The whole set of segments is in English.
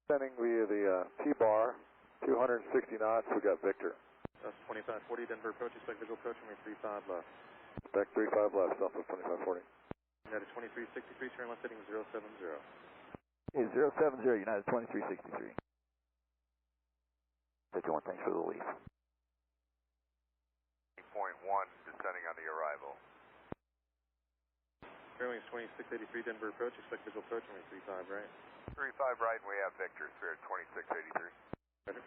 Sending via the T-bar, 260 knots, we got Victor. That's 2540, Denver approach, expect visual approach, runway 35 left. Expect 35 left, Southwest 2540. United 2363, turn left heading 070. Hey, 070, United 2363. 51, thanks for the lead. 8.1, descending on the arrival. Airwings 2683, Denver approach, expect visual approach, runway 35 right. 35 right, and we have Victor, Spirit 2683. Roger.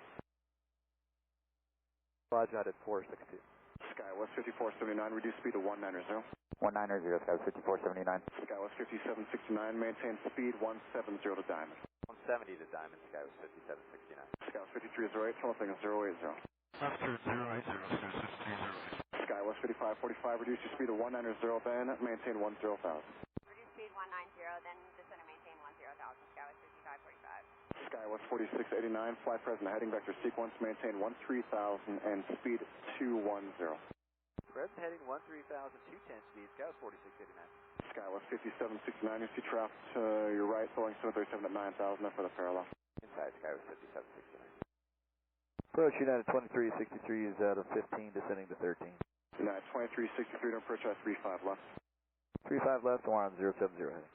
Roger, United 462. Skywest 5479, reduce speed to 190. 190, Skywest 5479. Skywest 5769, maintain speed 170 to Diamond. 170 to Diamond, Skywest 5769. Skywest 5308, turn left heading 080. Left turn 080, Skywest 5308. Skywest 5545, reduce your speed to 190, then maintain 10,000. Reduce speed 190, then descend and maintain 10,000, Skywest 5545. Skywest 4689, fly present heading vector sequence, maintain 13,000 and speed 210. Present heading 13,000, 210 speed, Skywest 4689. Skywest 5769, you see traffic to your right, Boeing 737 at 9,000, for the parallel. Inside, Skywest 5769. Approach United 2363 is out of 15, descending to 13. United 2363, approach at 35 left. 35 left, we're on 070 heading.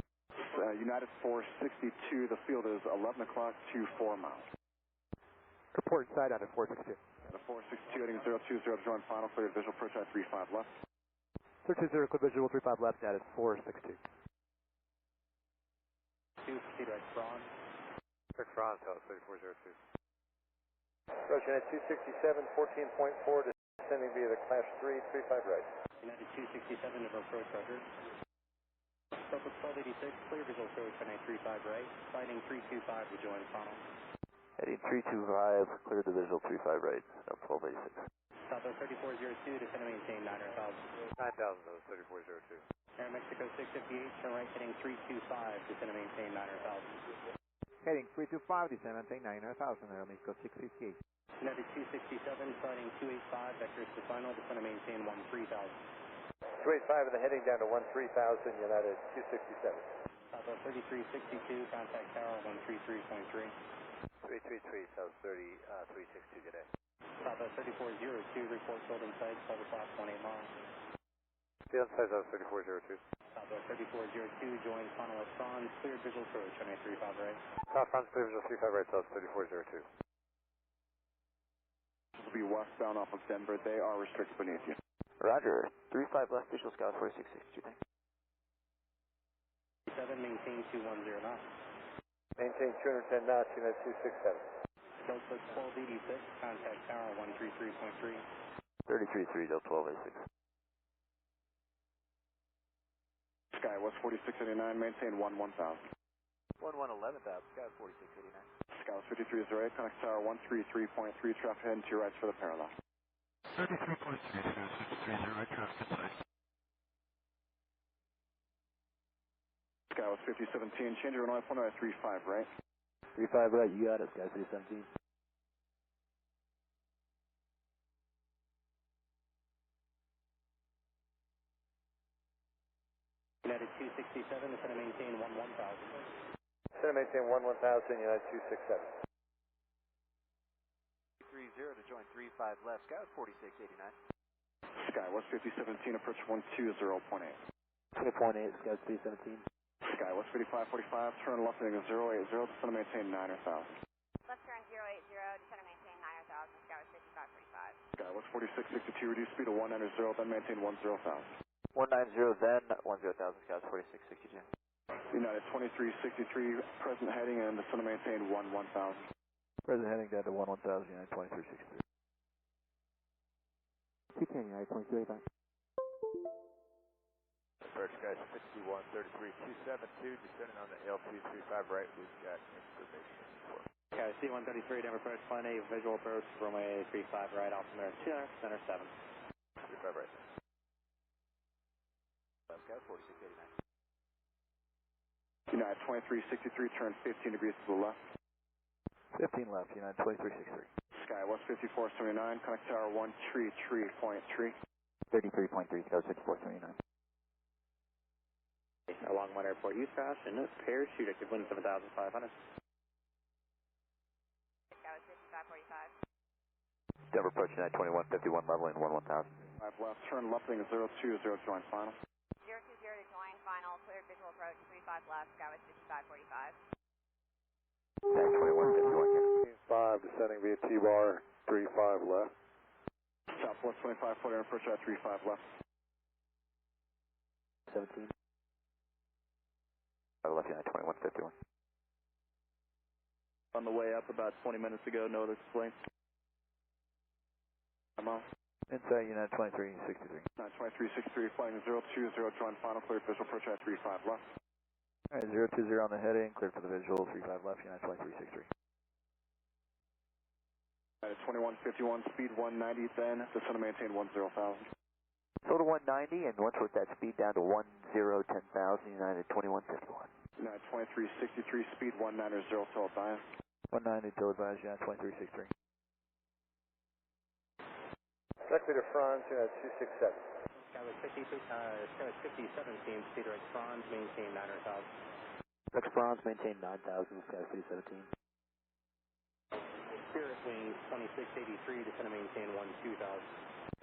United 462, the field is 11 o'clock to 4 miles. Report inside out at 462. The 462 heading 020 to join final, clear visual approach at 35 left. 320, clear visual 35 left, out at 462. 2, proceed right, Franz. Rick Franz, House 3402. Approach United 267, 14.4, descending via the Class 3, 35 right. United 267, Denver approach, roger. Southwest 1286, clear visual approach, runway 35 right. Finding 325 to join final. Heading 325, clear the visual 35 right, up 1286. Southwest 3402, descend and maintain 9,000. 9,000, those 3402. Air Mexico 658, turn right heading 325, descend and maintain 9,000. Heading 325, descend and maintain 9,000, Air Mexico 658. United 267, flighting 285, vectors to final, descend and maintain 13,000. 285 and the heading down to 13,000, United 267. Southwest 3362, contact tower 133.3. 333, South 362 today. Southwest 3402, report field in sight, cover clock 18 miles. Field size South 3402. Southwest 3402, join final at Franz, cleared visual approach, runway 35 right. South Franz, clear visual 35 right, South 3402. This will be westbound off of Denver. They are restricted beneath you. Roger, 35 left, visual scout 4662, thanks. 7, maintain 210 knots. Maintain 210 knots, United 267. Southwest 1286, contact tower 133.3. 333, Del 1286. Skywest 4689, maintain 11,000. 11,000, scout 4689. Skywest 5308, connect tower 133.3, traffic heading to your right for the parallel. 33.3, Skywest 5308, right, traffic inside. Skywest 5017, change your runway point at 35 right. 35 right, you got it, Sky 317. United 267, descend and maintain 11,000. Descend and maintain 11,000, United 267. 30 to join 35 left, Scout 4689. Skywest 5017, approach 120.8. 20.8, Scout 317. Skywest 5545, turn left heading 080, descend and maintain 9,000. Left turn 080, descend and maintain 9,000, Skywest 5545. Skywest 4662, reduce speed to 190, then maintain 10,000. 190, then 10,000, Scout 4662. United 2363, present heading and descend and maintain 11,000. Present heading down to 11,000, United 2363. 210, United 2385. Approach guys 6133, 272, descending on the L235 right, we've got information for. Okay, C-133, Denver approach, plan A, visual approach, runway 35 right, altimeter 200, center 7. 35 right. Scout 4689. United 2363, turn 15 degrees to the left. 15 left, United 2363. Skywest 5479, connect tower 133.3. 33.3, Scout 6479. Along One Airport, use caution, parachute, active wind 7,500. Denver approach United 2151, leveling 11,000. 5 left, turn left, heading 020, join final. 020 to join, final, cleared visual approach, 35 left, Skywest 5545. United 2151 here. 5 descending via T-bar, 35 left. Southwest 2540, approach at 35 left. 17. Left United 2151. On the way up about 20 minutes ago, no other complaints. I'm on. Inside United 2363. 2363, flying 020, join final, cleared visual approach at 35 left. Alright, 020 on the heading, cleared for the visual, 35 left, United 2363. United 2151, speed 190, then descend to maintain 10,000. Total 190, and once with that speed down to 1010,000, United 2151. United 2363, speed 190, till advised. 190 till advised, United 2363. Directly to Franz, United 267. Skywest 5017, speed right Franz, maintain 900,000. Next Franz, maintain 9,000, Sky 317. Spirit wings 2683, descend to maintain 12,000.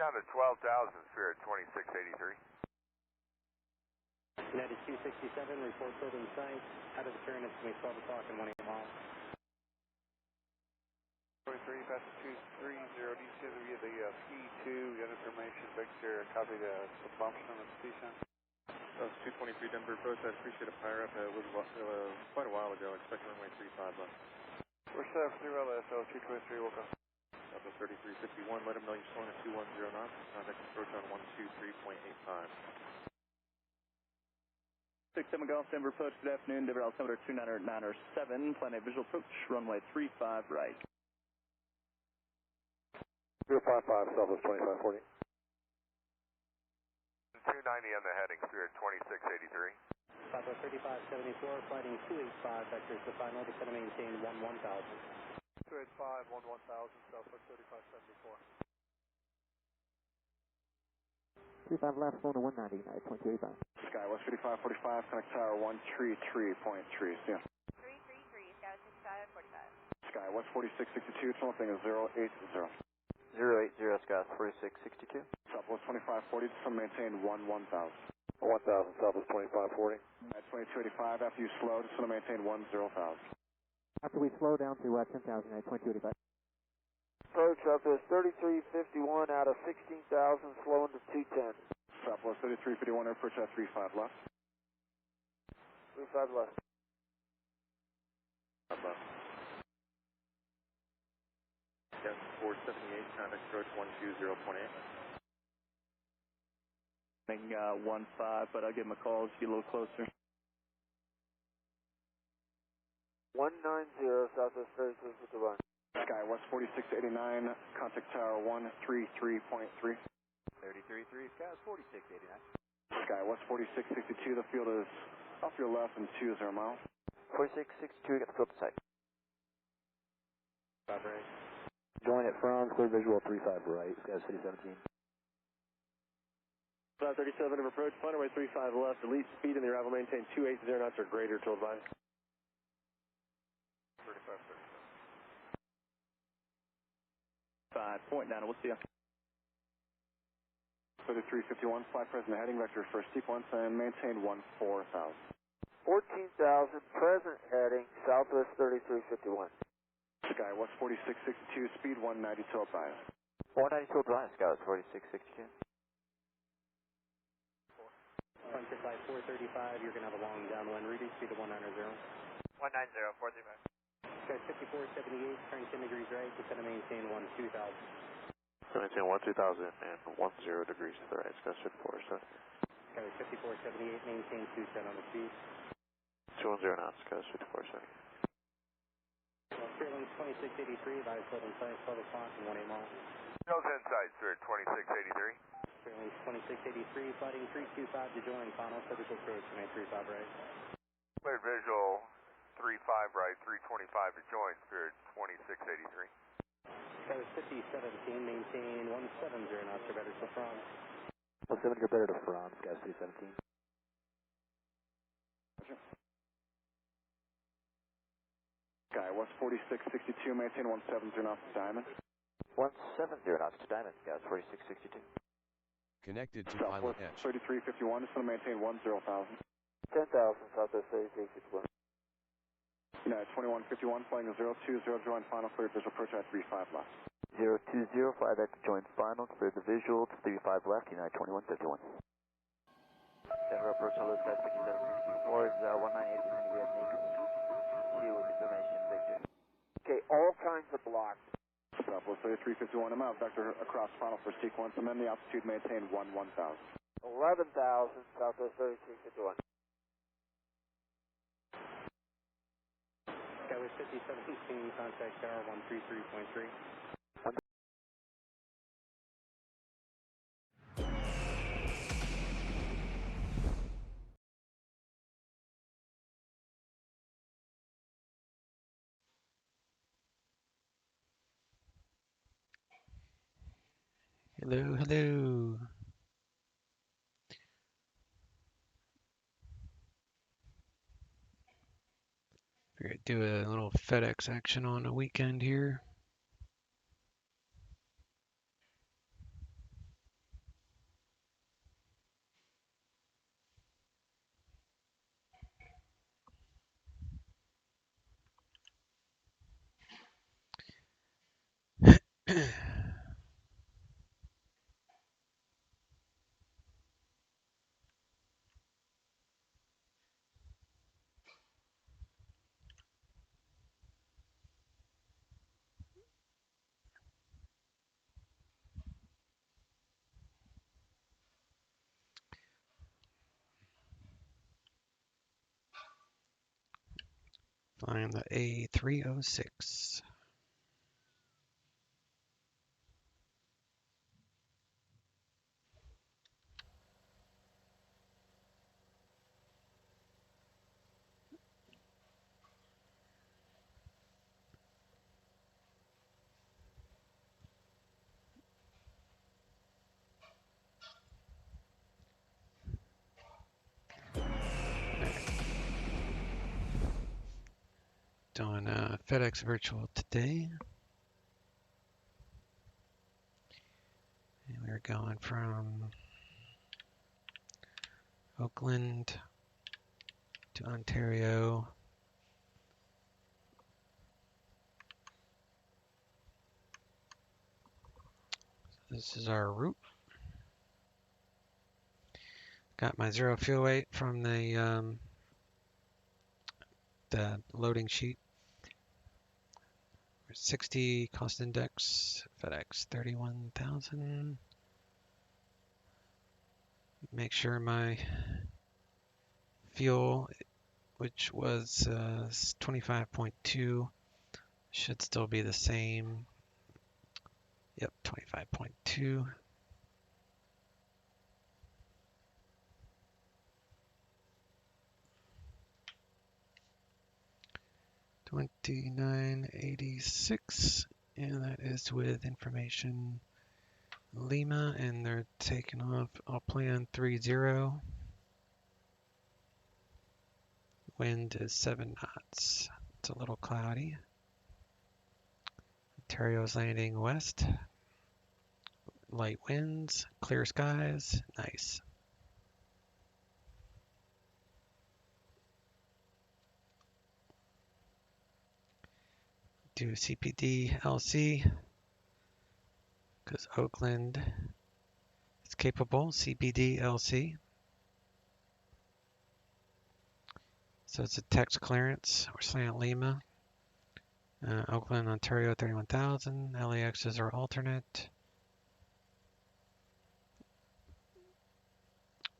Down to 12,000, Spirit 2683. United 267, report building sight. Out of the turn, estimate 12 o'clock and 18 miles. 23, pass 230, descend via the P2, got information, Victor, copy the bumps on the station. That was 223 Denver approach, I appreciate a fire up, it was quite a while ago, expecting runway 35 left. We're set up 3 LSL 223, welcome. Southwest 3351, let him know you're slowing at 210 knots, contact approach on 123.85. 67 Golf, Denver approach, good afternoon, Denver altimeter 29907, planet visual approach, runway 35 right. 055, Southwest 2540. 290 on the heading, Spirit 2683. Southwest 3574, fighting 285, vectors to final, descend to maintain 11,000. 285, 11,000, Southwest 3574. 35 left, phone to 190, United 2285. Skywest 5545, connect tower 133.3, yeah. 333, Skywest 5545. Skywest 4662, total thing is 080. 080, Sky 4662. Southwest 2540, descend maintain 11,000. 1000, Southwest 2540. At 2285, after you slow, descend maintain 10,000. After we slow down to 10,000, United 2285. Approach Southwest 3351 out of 16,000, slowing to 210. Southwest 3351, approach at 35 left. 35 left. 5 left. Yes, 478, contact approach 120.8. 15, but I'll give him a call as you get a little closer. 190, Southwest 3351. Skywest 4689, contact tower 133.3. 333, Sky 4689. Skywest 4662, the field is off your left and 20 miles. 4662, got the field in sight. 5 right. Join at Franz, clear visual 35 right, Sky 317. 537 of approach, final way 35 left, elite speed in the arrival, maintain 280 knots or greater till advised. 35, 5.9, we'll see you. 3351, fly present heading vector first sequence and maintain 14,000. 14,000, present heading, Southwest 3351. Skywest 4662, speed 190 till advised. 190 till advised, Sky 4662. Sunset by 435, you're going to have a long downwind, reading speed of 190. 190, 435. Sky 5478, turn 10 degrees right, descend to maintain 12,000. Maintain 12,000 and 10 degrees to the right, Sky 54, so. Sky 5478, maintain 210 on the speed. 210 knots, Sky 54, so. Sterling 2683, advise float in sight, 12 o'clock and 18 miles. Nose inside, Spirit 2683. Sterling 2683, fighting 325 to join, final, surgical approach, 935 right. Cleared visual 35 right, 325 to join, Spirit 2683. Skywest 5017, maintain 170 knots or better to Franz. 170 or better to Franz, Sky 317. Skywest 4662, maintain 170 knots to diamond. 170 knots to Diamond, Gas 4662. Connected to Southwest PilotEdge. 3351, just want to maintain 10,000. 10,000, Southwest 3351. United 2151, flying a 020, join final, clear visual approach at 35 left. 020, fly back to join final, clear the visual to 35 left, United 2151. Denver approach, hello, Sky 6764 is 198, descending via Nick. Q with information, Victor. Okay, all kinds of blocks. Southwest 3351, I'm out, vector across final for sequence, amend the altitude, maintain 1000. 11,000, Southwest 3351. Skyway 5716, contact tower 133.3. Hello, hello. We're gonna do a little FedEx action on a weekend here. Flying the A306. Doing FedEx Virtual today. And we're going from Oakland to Ontario. So this is our route. Got my zero fuel weight from the loading sheet. 60 cost index, FedEx 31,000. Make sure my fuel, which was 25.2, should still be the same. Yep, 25.2. $29.86, and that is with information Lima, and they're taking off. I'll plan 30. Wind is 7 knots. It's a little cloudy. Ontario's landing west. Light winds, clear skies, nice. Do CPD LC because Oakland is capable. CPD LC. So it's a text clearance. We're slant Lima. Oakland, Ontario 31,000. LAX is our alternate.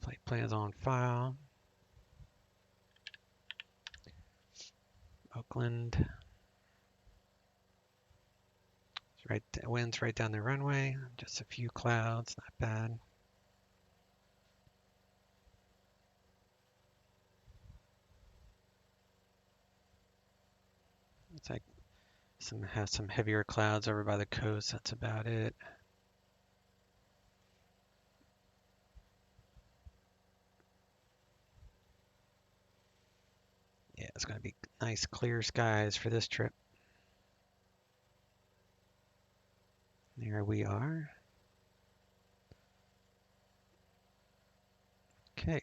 Flight plans on file. Oakland. Right, winds right down the runway. Just a few clouds, not bad. It's like has some heavier clouds over by the coast. That's about it. Yeah, it's going to be nice clear skies for this trip. Here we are. Okay.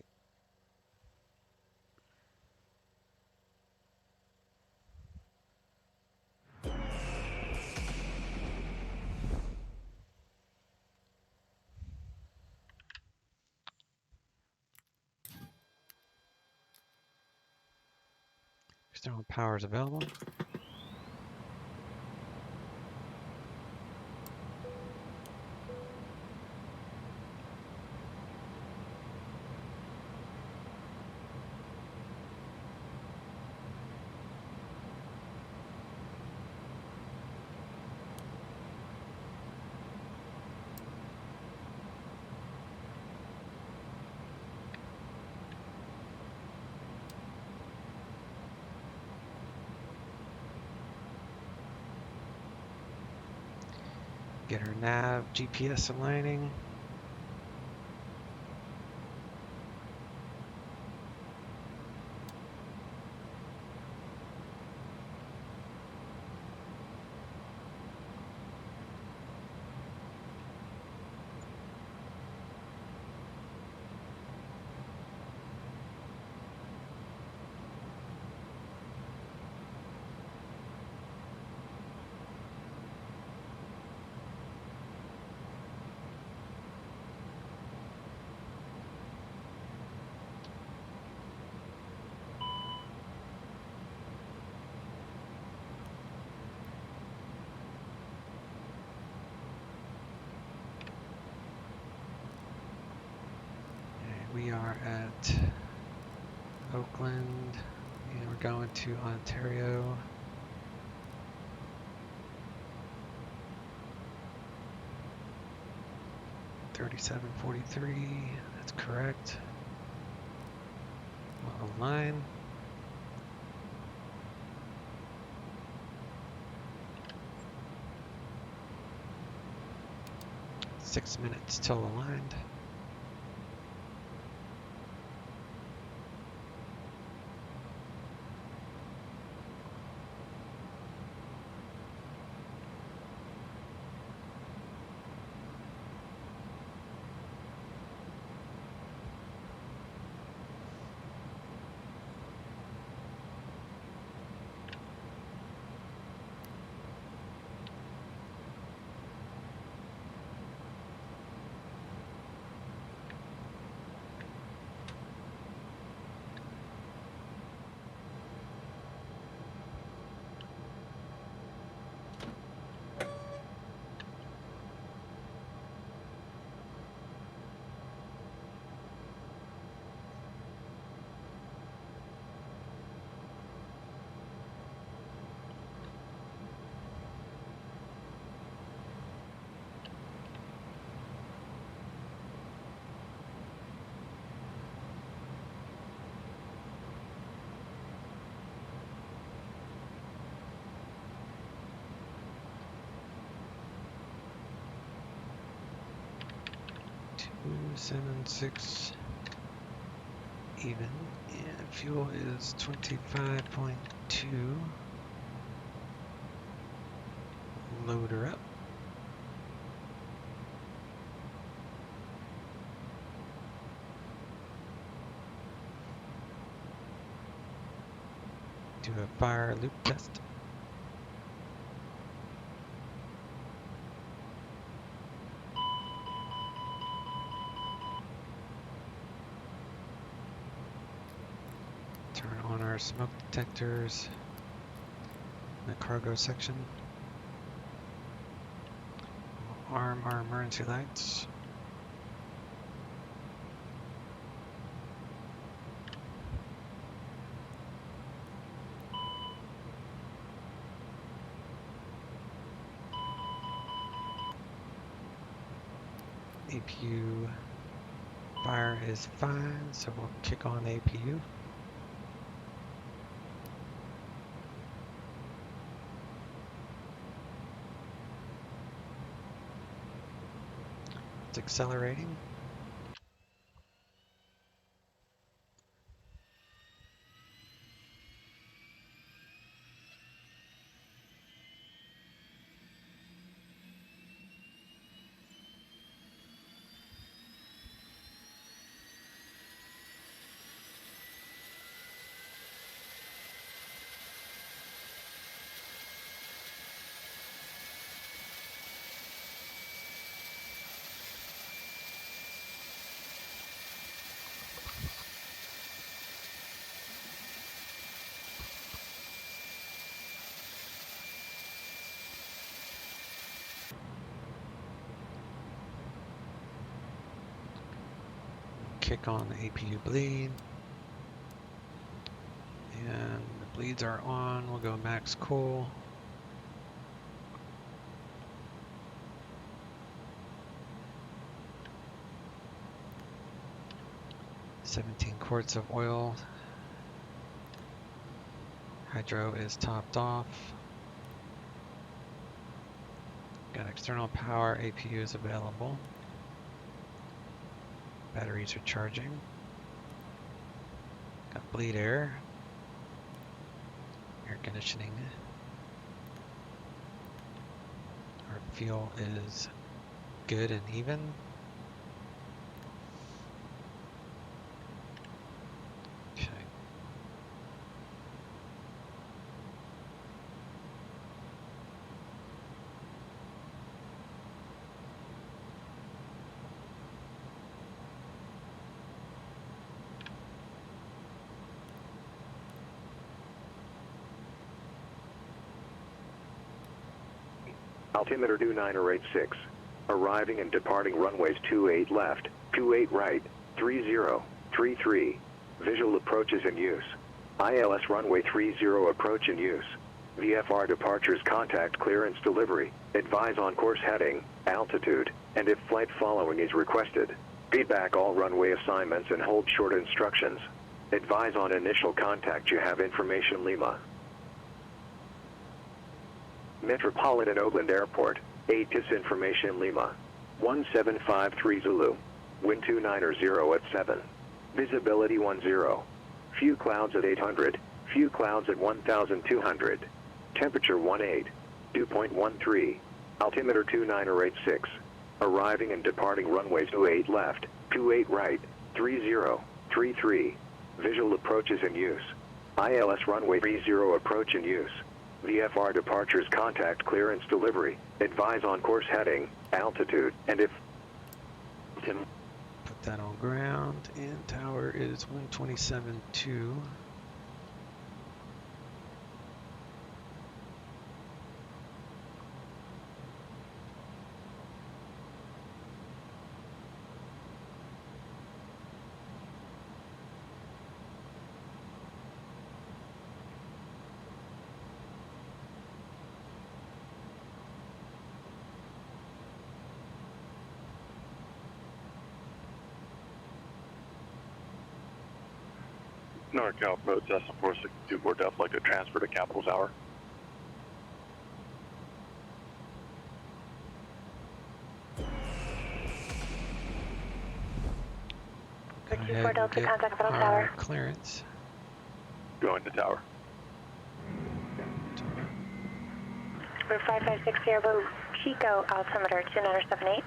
External power is available. Get our nav, GPS aligning. We are at Oakland and we're going to Ontario. $37.43, that's correct. We'll align. Six minutes till aligned. $2.76 even, and fuel is 25.2. Load her up. Do a fire loop test. Turn on our smoke detectors in the cargo section. Arm our emergency lights. APU fire is fine, so we'll kick on the APU. It's accelerating. kick on the APU bleed. And the bleeds are on. We'll go max cool. $17 quarts of oil. Hydro is topped off. Got external power, APU is available. Batteries are charging. Got bleed air. Air conditioning. Our fuel is good and even. Okay. Altimeter 2986. Arriving and departing runways 28 left, 28 right, 3033. Visual approaches in use. ILS runway 30 approach in use. VFR departures contact clearance delivery. Advise on course heading, altitude, and if flight following is requested. Feedback all runway assignments and hold short instructions. Advise on initial contact. You have information Lima. Metropolitan Oakland Airport, ATIS information Lima. 1753 Zulu. Wind 290 at 7. Visibility 10. Few clouds at 800. Few clouds at 1200. Temperature 18. Dew point 13. Altimeter 2986. Arriving and departing runways 28 left, 28 right, 3033. Visual approaches in use. ILS runway 30 approach in use. VFR departures contact clearance delivery. Advise on course heading, altitude, and if... Put that on ground, and tower is 127.2. NorCal approach SM462 for Delta, like a transfer to Capital Tower. Go ahead and get our clearance. Going to tower. Route 5560 Airboat Chico, altimeter 2978.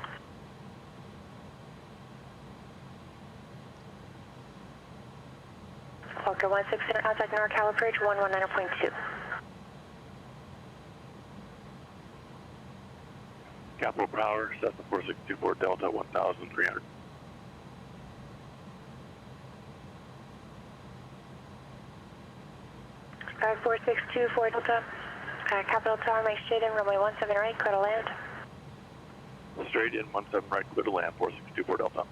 Walker 16 outside NorCal approach 119.2. Capital Power, Cessna 4624 Delta 1300. Sky 4624 Delta. Capital Tower, make straight in, runway 17 right, clear to land. Straight in, 17 right, clear to land, 4624 Delta.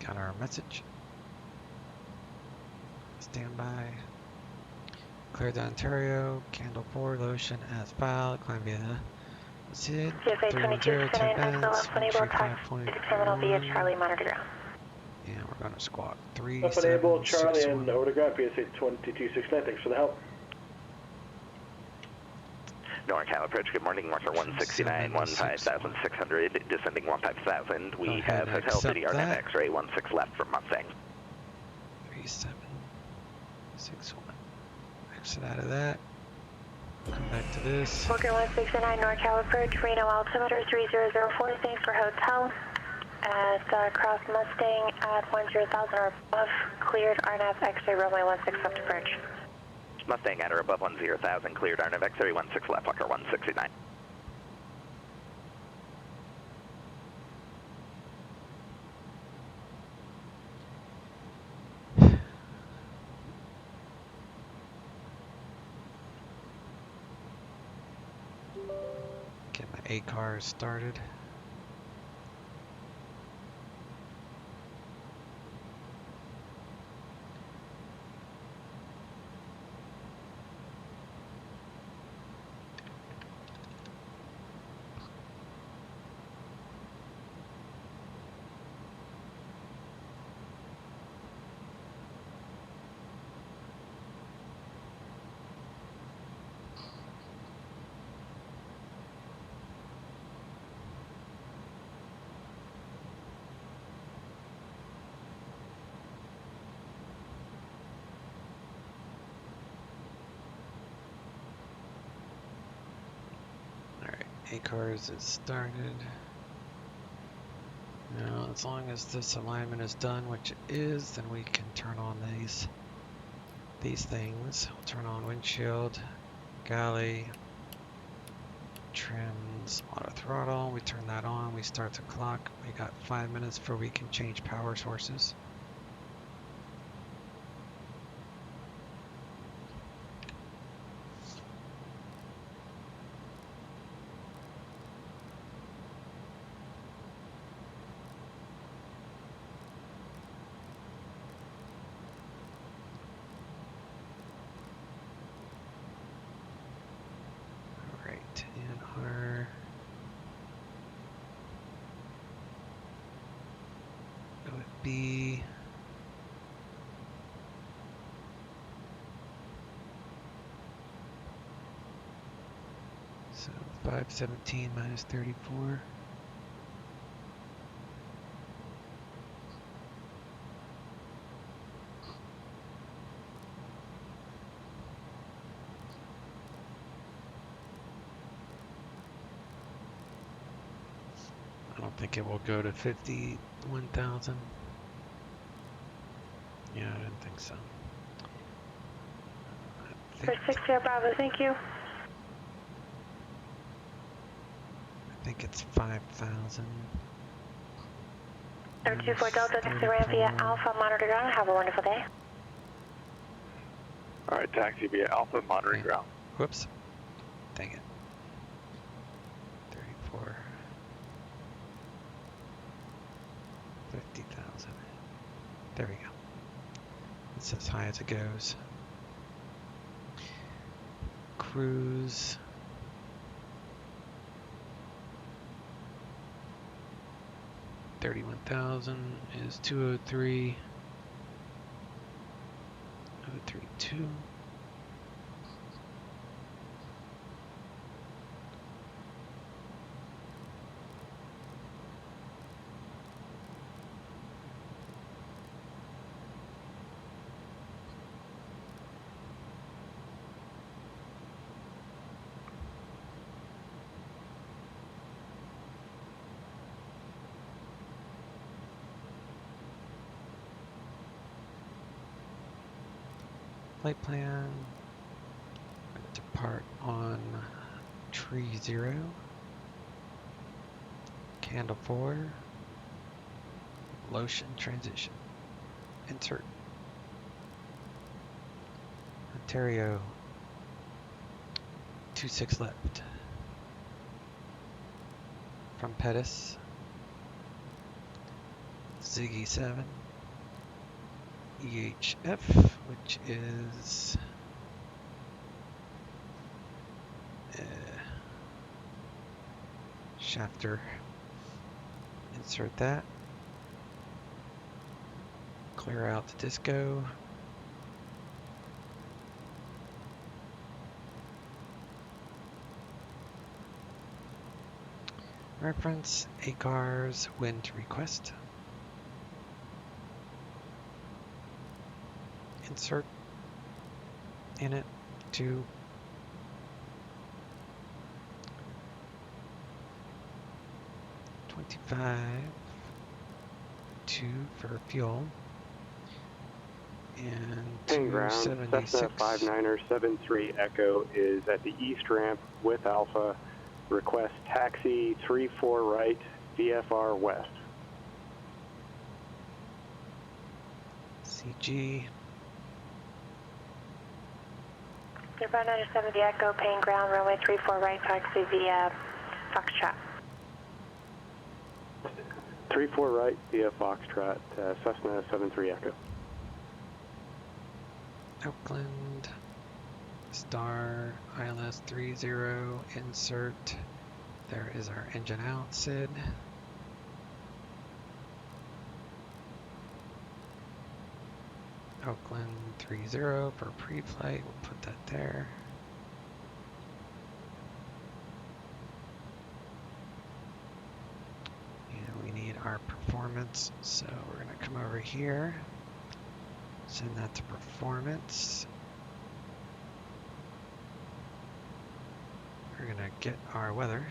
Got our message. Stand by. Clear to Ontario, Candle 4, Lotion as filed, climb via SID, 310, 10 bands, 135.1. Terminal via Charlie, monitor ground. And we're going to squawk Enable Charlie 3761. and over to ground, PSA 2269, thanks for the help. NorCal approach, good morning, Marker 169, 15,600, descending 15,000. We have Hotel City RNAV X-ray 16 left from Mustang. 3761. Exit out of that. Come back to this. Walker 169, NorCal approach, Reno altimeter 3004, thanks for hotel. At cross Mustang at 10,000 or above, cleared RNAV X-ray runway 16 left approach. Mustang at or above 10,000, cleared RNAV X-ray 16 left, Walker 169. Get my A car started. A-cars is started. Now, as long as this alignment is done, which it is, then we can turn on these things. We'll turn on windshield, galley, trims, auto throttle. We turn that on. We start the clock. We got 5 minutes before we can change power sources. Be so 517 minus 34. I don't think it will go to 51,000. Yeah, I didn't think so. For 60 Bravo, thank you. I think it's 5,000. 324 Delta, taxi ramp via Alpha, monitor ground. Have a wonderful day. Alright, taxi via Alpha, monitoring ground. Whoops. Dang it. 34. 50,000. There we go. It's as high as it goes. Cruise. $31,000 is 203. 032. Flight plan. Depart on tree 0. Candle 4. Lotion transition. Insert. Ontario. 26 left. From Pettis. Ziggy 7. EHF, which is shafter. Insert that. Clear out the disco. Reference A-cars wind request. Insert in it to $25 2 for fuel and Ping ground, 276. Cessna 59er73 Echo is at the east ramp with Alpha. Request taxi 34 right, VFR west. CG. 5970 Echo, paying ground, runway 34 right, taxi via Foxtrot. 34 right via Foxtrot, Cessna 73 Echo. Oakland, Star, ILS 30, insert. There is our engine out, Sid. Oakland 30 for pre-flight, we'll put that there. And we need our performance, so we're gonna come over here, send that to performance. We're gonna get our weather.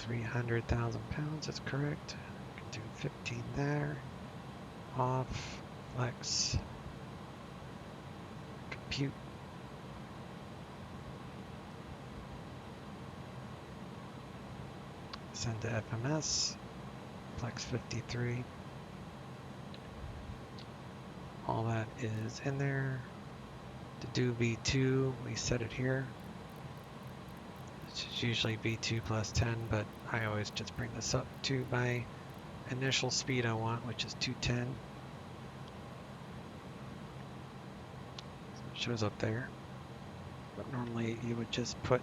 300,000 pounds, that's correct. Can do 15 there. Off, flex, compute. Send to FMS, flex 53. All that is in there. To do V2, we set it here. It's usually V2 plus 10, but I always just bring this up to my initial speed I want, which is 210. So it shows up there. But normally you would just put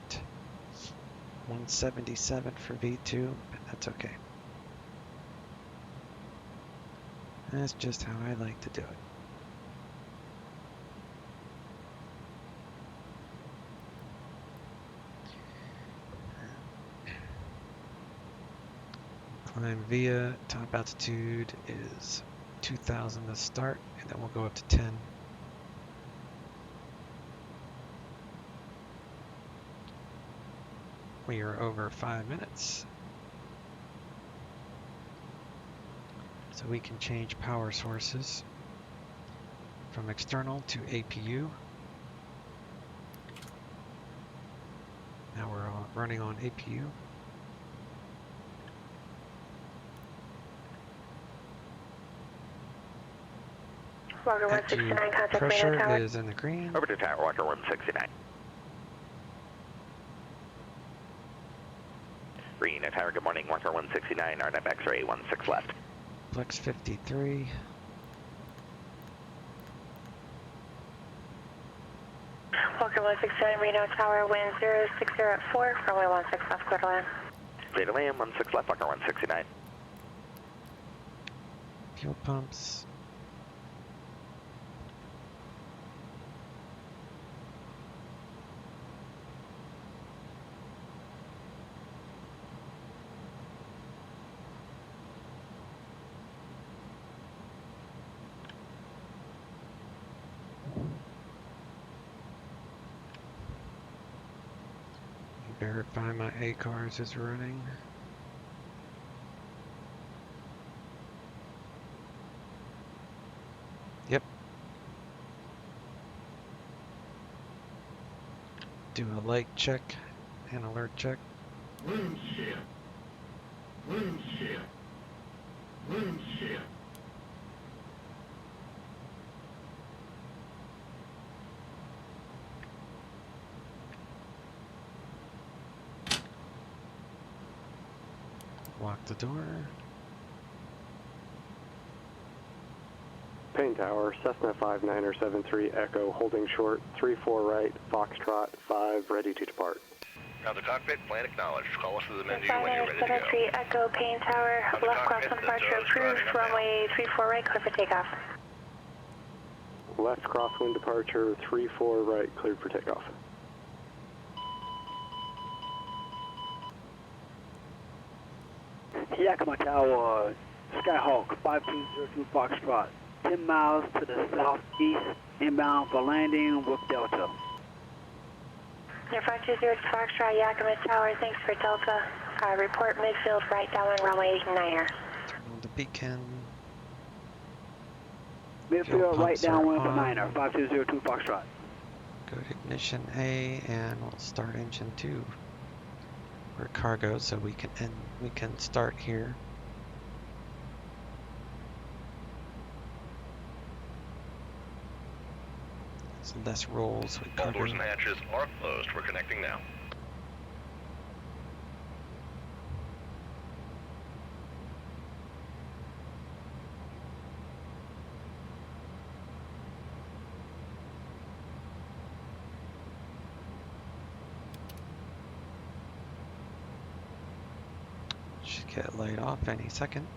177 for V2, but that's okay. That's just how I like to do it. Climb via top altitude is 2,000 to start, and then we'll go up to 10. We are over 5 minutes. So we can change power sources from external to APU. Now we're running on APU. Walker 169, contact pressure Reno Tower. is in the green. Over to Tower Walker 169. Reno Tower, good morning. Walker 169, RNF X-ray 16 left. Flex 53. Walker 169, Reno Tower, wind 060 at 4, runway 16 left, clear to land. Clear to land, 16 left, Walker 169. Fuel pumps. Verify my ACARS is running. Yep. Do a light check and alert check. Wind shift. Wind shift. Wind shift. Lock the door. Payne Tower, Cessna 59er73 Echo, holding short, 34 right, Foxtrot 5, ready to depart. Now the cockpit, plan acknowledged. Call us to the menu when you're ready to go. 59er73 Echo, Payne Tower, left cross on departure approved, runway 34 right, clear for takeoff. Left crosswind departure, 34 right, cleared for takeoff. Yakima Tower, Skyhawk 5202 Foxtrot, 10 miles to the southeast, inbound for landing with Delta. Air 520 Foxtrot, Yakima Tower, thanks for Delta. Report midfield right downwind runway 89er. Turn on the beacon. Midfield right downwind for 9er, 5202 Foxtrot. Go to ignition A and we'll start engine 2. We're cargo, so we can start here. So less rolls with All cargo. doors and hatches are closed. We're connecting now. Should get light off any second.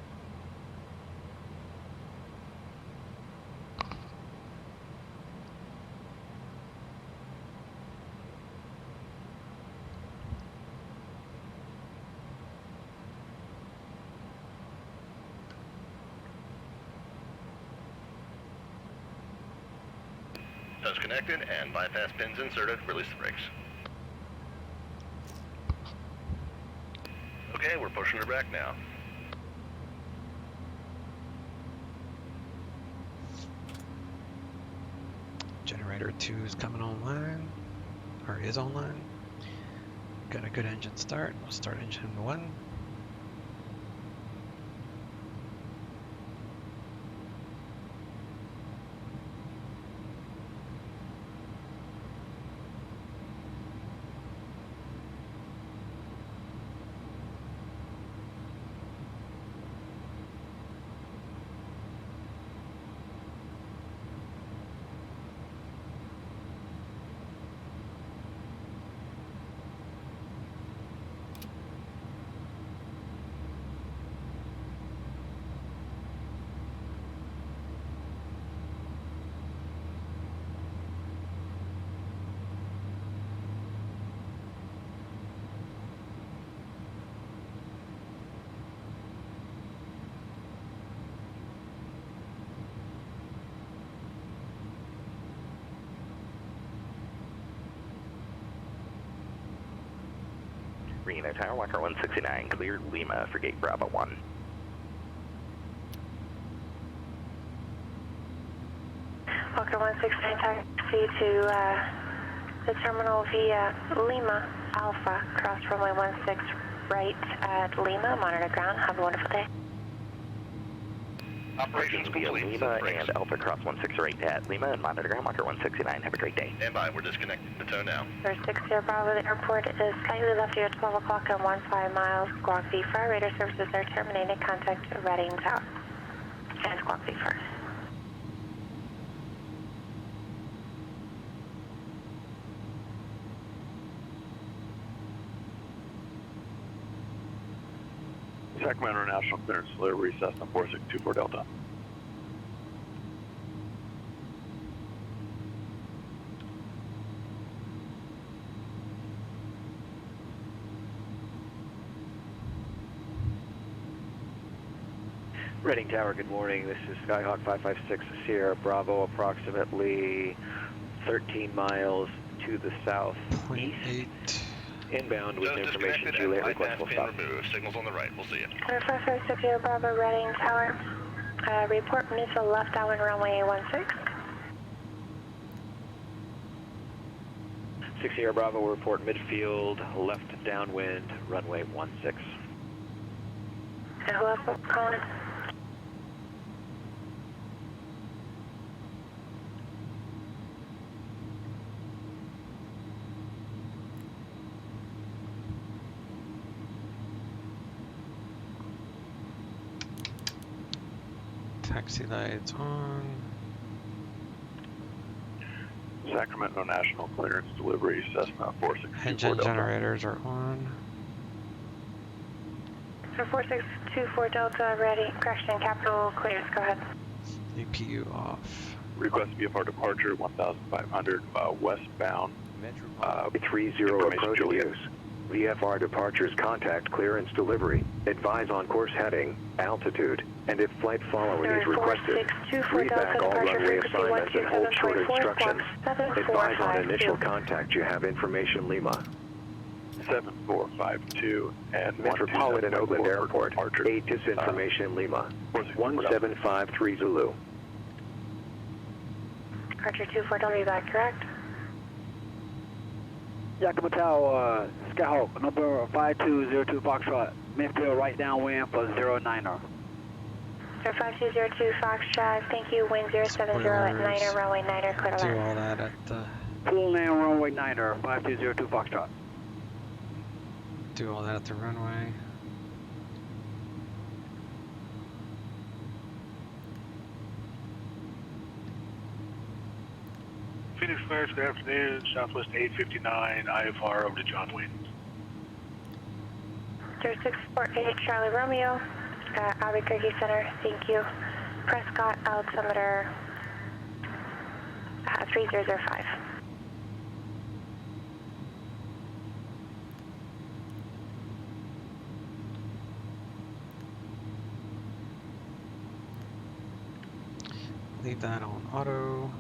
Touch connected and bypass pins inserted. Release the brakes. Okay, Okay, we're pushing her back now. Generator 2 is coming online, or is online. Got a good engine start. We'll start engine 1. Reno Tower, Walker 169, cleared Lima for gate Bravo 1. Walker 169, taxi to the terminal via Lima Alpha, cross runway 16 right at Lima, monitor ground. Have a wonderful day. Operations via complete. Lima and Alpha cross 16 right at Lima and monitor ground, Walker 169. Have a great day. Stand by, we're disconnected. The tow now. Sir 60 Bravo, the airport is slightly left here at 12 o'clock and 15 miles. Squawk V4, radar services are terminated. Contact Reading Tower. And Squawk V4. Sacramento International Clearance Delivery, Cessna 4624 Delta. Reading Tower, good morning. This is Skyhawk 556 Sierra Bravo, approximately 13 miles to the southeast. Inbound with information, Juliet, request full stop. Signals on the right, we'll see you. 556 Sierra Bravo, Reading Tower. Report neutral left downwind runway 16. 6 Sierra Bravo, report midfield, left downwind, runway 16. Who else was calling? Taxi lights on. Sacramento National Clearance Delivery, Cessna 4624 Engine Delta. generators are on. Sir 4624 Delta, ready. Correction, capital clears. Go ahead. EPU off. Request VFR departure 1500 westbound. 30 approach Julius. VFR departures contact clearance delivery. Advise on course heading, altitude, and if flight following is requested, read back all runway assignments and hold short instructions. Advise on initial contact you have information Lima. 7452 and Metropolitan Oakland Airport, 8 disinformation Lima. 1753 Zulu. Archer 24 Delta, be back, correct? Yakima Tower, Skyhawk, number 5202 Foxtrot, midfield right downwind for 09er. Sir 5202 Foxtrot, thank you, wind 070 at 9er, runway 9er, clear to Do land. all that at the. Full land runway 9er, 5202 Foxtrot. Do all that at the runway. Phoenix Clearance, good afternoon. Southwest 859, IFR over to John Wayne. 0648 Charlie Romeo, Albuquerque Center, thank you. Prescott, altimeter 3005. Leave that on auto.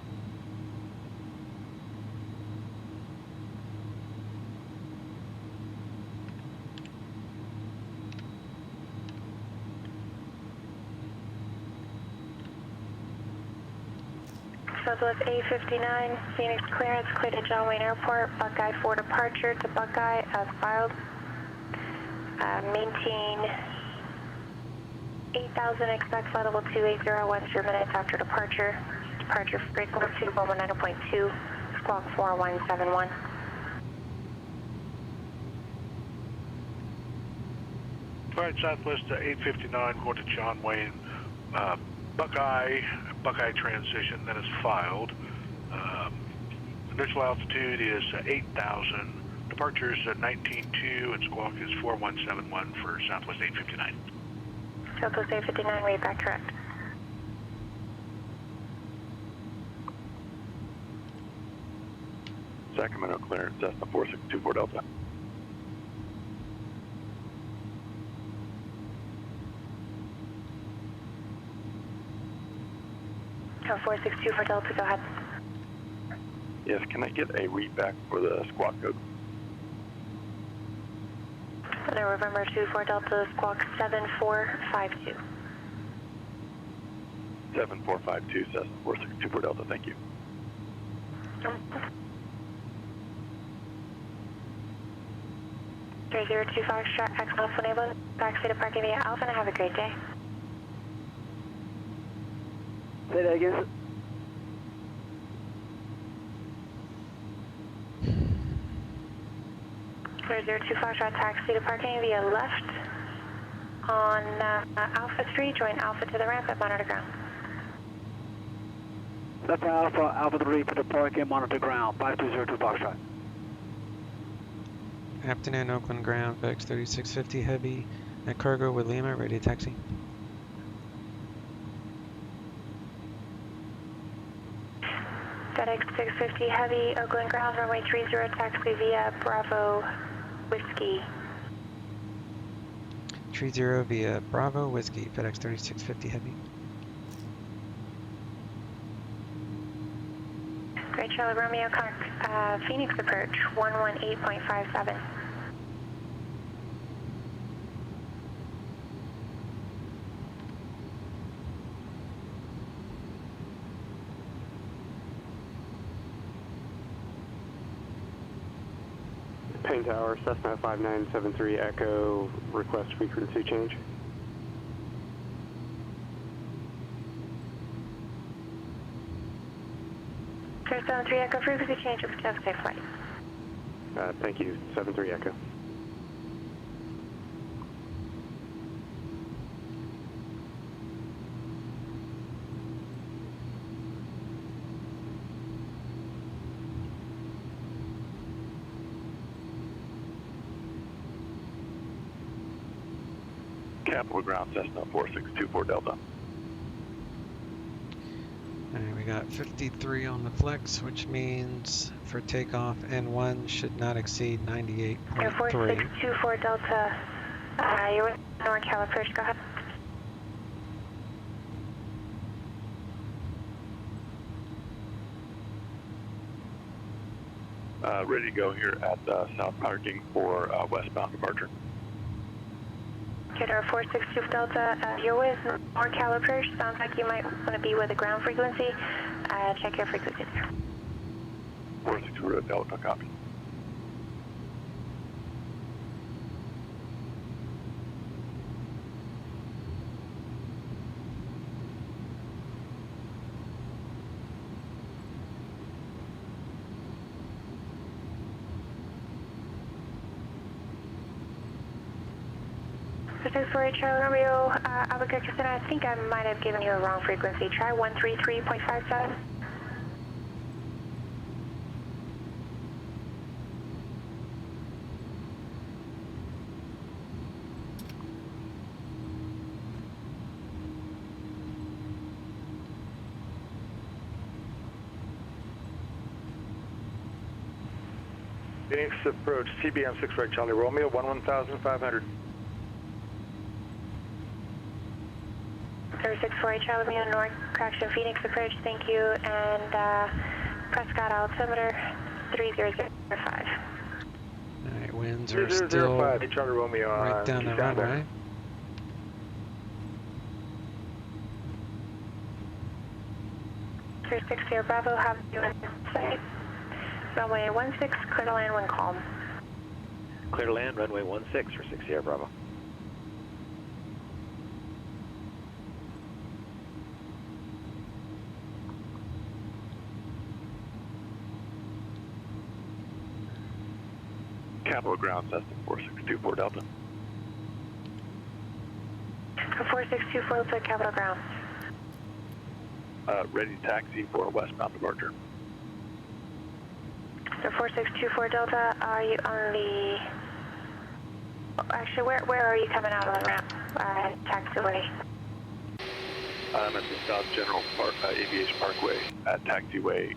Southwest 859, Phoenix clearance, cleared at John Wayne Airport, Buckeye for departure to Buckeye as filed. Maintain 8,000, expect flight level 280, 1 minutes after departure. Departure frequency 119.2, squawk 4171. Alright, Southwest 859, going to John Wayne, Buckeye transition, that is filed. Initial altitude is 8,000, departure is 19.2, and squawk is 4171 for Southwest 859. Southwest 859, read back correct. Sacramento clearance, Cessna 4624 Delta. Oh, 4624 Delta, go ahead. Yes, can I get a read back for the squawk code? November 24 Delta, squawk 7452. 7452, Cessna 4624 Delta, thank you. 3025 Foxtrot, X Alpha enabled, backseat to parking via Alpha, and have a great day. Say that again. 002 Foxtrot, taxi to parking via left on Alpha 3, join Alpha to the ramp at monitor ground. Left Alpha, Alpha 3 to the parking, monitor ground, 5202 Foxtrot. Afternoon, Oakland ground, FedEx 3650 Heavy at cargo with Lima, ready to taxi. FedEx 650 Heavy, Oakland ground, runway 30, taxi via Bravo Whiskey. 30 via Bravo Whiskey, FedEx 3650 Heavy. Great Charlie Romeo, Phoenix approach 118.57. Payne Tower, Cessna 5973 Echo, request frequency change. Clear 73 Echo, frequency change, have a safe flight. Thank you, 73 Echo. Capital ground, Cessna 4624 Delta. Alright, we got 53 on the flex, which means for takeoff N1 should not exceed 98.3. 4624 Delta, you're with NorCal approach, go ahead. Ready to go here at south parking for westbound departure. Kidder 462 Delta, you're with NorCal approach. Sounds like you might want to be with the ground frequency. Check your frequency there. 462 Delta, copy. This is for Charlie Romeo, Albuquerque Center. I think I might have given you a wrong frequency. Try 133.57. Phoenix approach, CBM 6 right, Charlie Romeo, 11,500. 3648 Charlie Romeo, North, correction, Phoenix approach, thank you, and Prescott altimeter 3005. Alright, winds are still Charlie Romeo, right down the runway. 360 Bravo, have you in sight. Runway 16, clear to land when calm. Clear to land, runway 16 for 60 Bravo. Capital Ground Cessna 4624 Delta. 4624 Delta, Capital Ground. Ready to taxi for westbound departure. So 4624 Delta, are you on the... Actually, where are you coming out of the ramp? Taxiway. I'm at the South General Park, Aviation Parkway at taxiway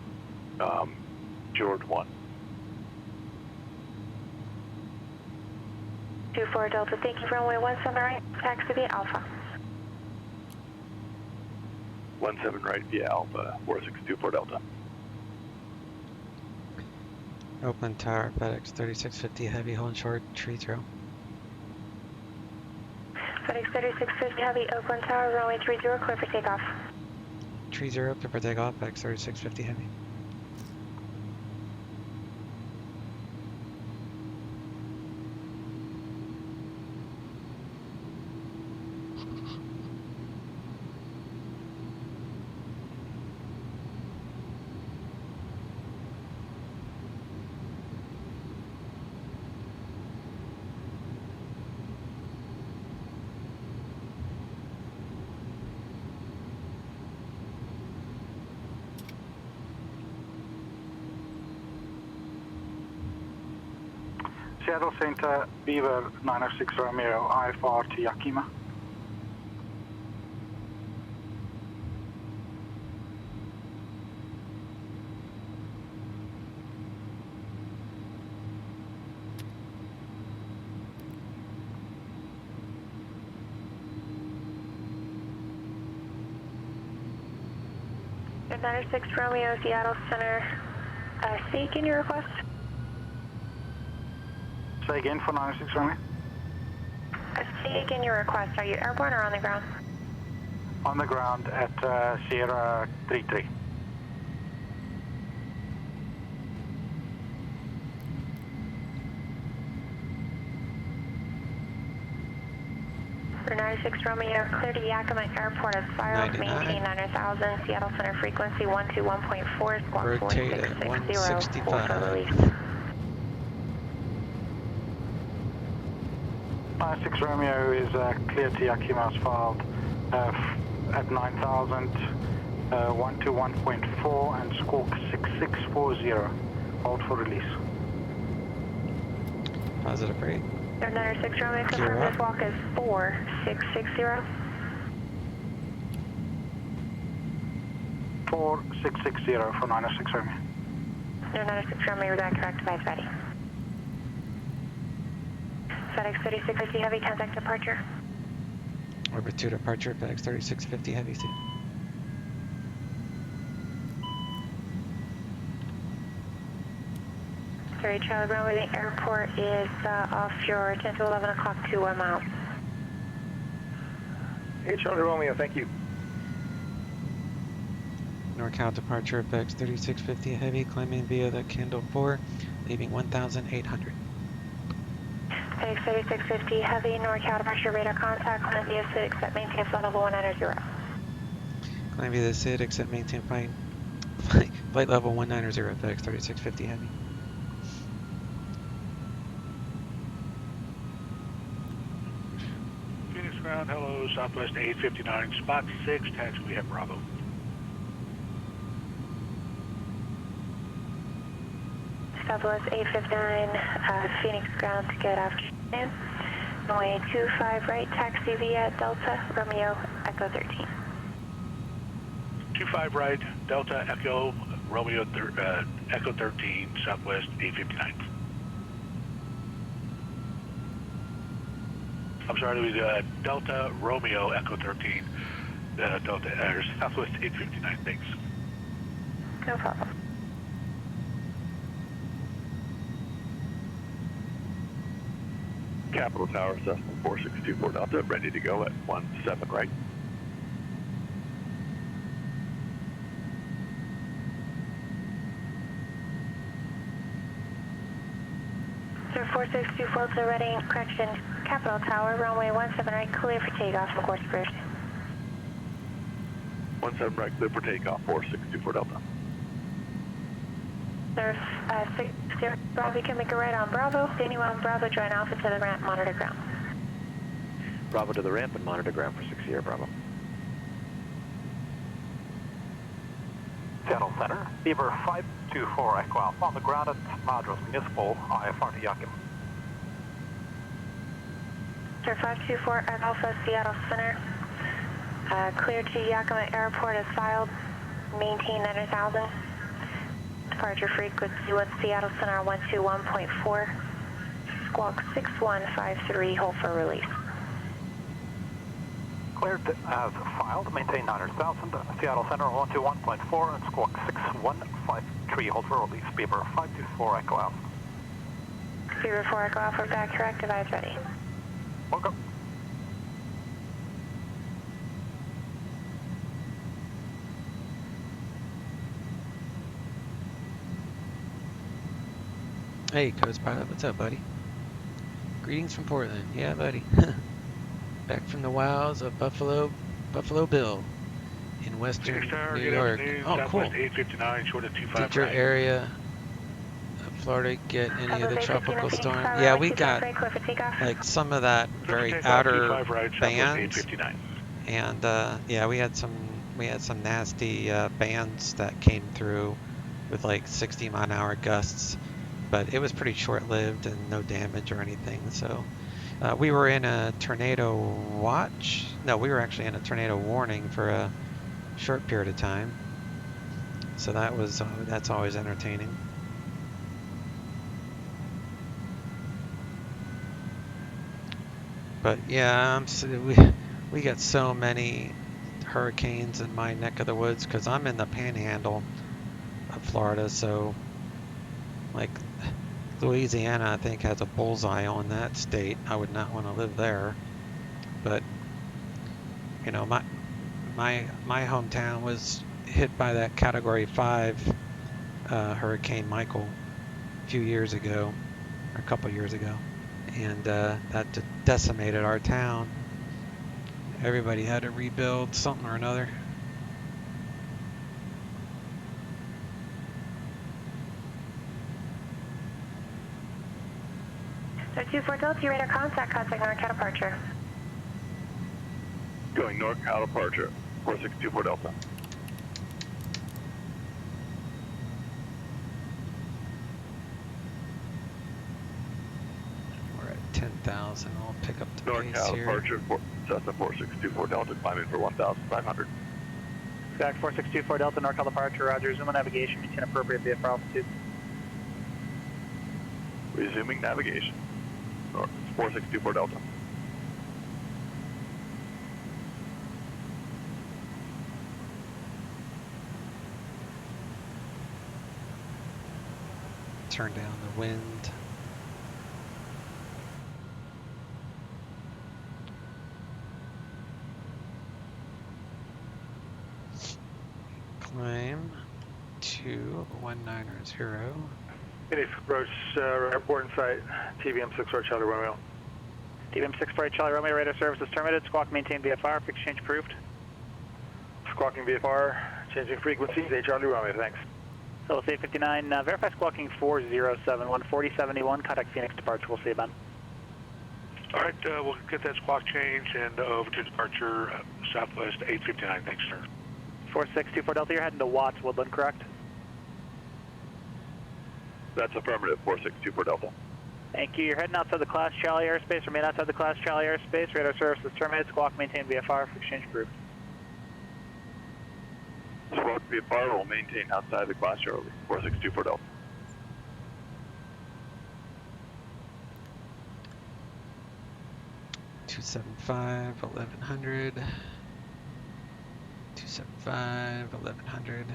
George 1. 24 Delta, thank you for runway 17 right, taxi via Alpha. 17 right via Alpha, 4624 Delta. Oakland Tower, FedEx 3650 Heavy, hold short, tree throw. FedEx 3650 Heavy, Oakland Tower, runway 30, clear for takeoff. Tree 0, clear for takeoff, FedEx 3650 Heavy. Seattle Center, Beaver 906 Romeo, IFR to Yakima. Air 906 Romeo, Seattle Center, C, can you request? Say again for 906 Romeo. C, again your request. Are you airborne or on the ground? On the ground at Sierra 33. For 96 Romeo, clear to Yakima Airport as spiral, maintain 9000, Seattle Center frequency 121.4, squawk Rotate at 4660, 165. full for release. 96 Romeo is clear to Yakima as filed at 9000, 121.4 and squawk 6640. Hold for release. Positive rate. Air 96 Romeo, confirm this walk is 4660. 4660 for 906 Romeo. Air 96 Romeo, back correct, device ready. FedEx 3650 Heavy, contact departure. Orbit 2 departure, FedEx 3650 Heavy, C. Sorry, Charlie Bravo, the airport is off your 10 to 11 o'clock to 1 mile. Hey, Charlie Romeo, thank you. NorCal departure, FedEx 3650 Heavy, climbing via the Candle 4, leaving 1,800. FedEx 3650 Heavy, NorCal departure, radar contact, climb via SID, except maintain flight level 190. Climb via the SID, except maintain flight level 190, FedEx 3650 Heavy. Phoenix ground, hello, Southwest 859, spot 6, taxi, we have Bravo. Southwest 859, Phoenix ground, good afternoon. Runway 25 right, taxi via Delta, Romeo, Echo 13. 25 right, Delta, Echo, Romeo, Echo 13, Southwest 859. I'm sorry, it was Delta, Romeo, Echo 13, Delta, Southwest 859, thanks. No problem. Capital Tower, Cessna 4624 Delta, ready to go at 17 right. 4624 to Reading, correction, Capital Tower, runway 17 right, clear for takeoff from Course Bridge. 17 right, clear for takeoff, 4624 Delta. Surf 60 Bravo, you can make a right on Bravo. Danny 1 Bravo, join Alpha to the ramp, monitor ground. Bravo to the ramp and monitor ground for 60 Bravo. Seattle Center, Beaver 524 Echo Alpha on the ground at Madras Municipal, IFR to Yakima. Sir 524 at Alpha, Seattle Center. Clear to Yakima Airport as filed. Maintain 90,000. Departure frequency with Seattle Center 121.4. Squawk 6153, hold for release. Cleared as filed, maintain 900,000. Seattle Center 121.4 and squawk 6153, hold for release. Beaver 524 Echo Alpha. Beaver 4 Echo Alpha, back correct, device ready. Welcome. Hey, Coast Pilot, what's up, buddy? Greetings from Portland. Yeah, buddy. Back from the wilds of Buffalo Bill in western New York. Oh, cool. 859, short of 25 Did your right. area of Florida get any of the tropical storm? Yeah, we got like some of that very outer bands, and yeah, we had some nasty bands that came through with like 60-mile-an-hour gusts, but it was pretty short-lived and no damage or anything. So we were in a tornado watch. No, we were actually in a tornado warning for a short period of time. So that was that's always entertaining. But yeah, we got so many hurricanes in my neck of the woods because I'm in the panhandle of Florida. So like Louisiana, I think, has a bullseye on that state. I would not want to live there. But you know, my hometown was hit by that Category 5 Hurricane Michael a few years ago, or a couple years ago, and that decimated our town. Everybody had to rebuild something or another. So 24 Delta, you radar contact NorCal departure. Going NorCal departure, 4624 Delta. We're at 10,000. I'll pick up the pace NorCal here. departure, Cessna 4624 Delta, climbing for 1,500. Back 4624 Delta, NorCal departure, roger. Zoom on navigation, maintain appropriate VFR altitude. Resuming navigation. 4624 Delta. Turn down the wind. Climb to 190. Phoenix approach airport in sight. TBM 6 right Charlie Romeo. TBM 6 right Charlie Romeo, radar services terminated. Squawk maintain VFR, exchange approved. Squawking VFR, changing frequencies. A Charlie Romeo, thanks. So it's 859, verify squawking 4071, 4071, contact Phoenix departure, we'll see you, Ben. All right, we'll get that squawk change and over to departure southwest 859, thanks, sir. 4624 Delta, you're heading to Watts, Woodland, correct? That's affirmative, 4624 Delta. Thank you. You're heading outside the Class Charlie airspace. Remain outside the Class Charlie airspace. Radar services terminated. Squawk maintain VFR for exchange approved. Squawk VFR will maintain outside the Class Charlie, 4624 Delta. $275, 1100. 275, 1100.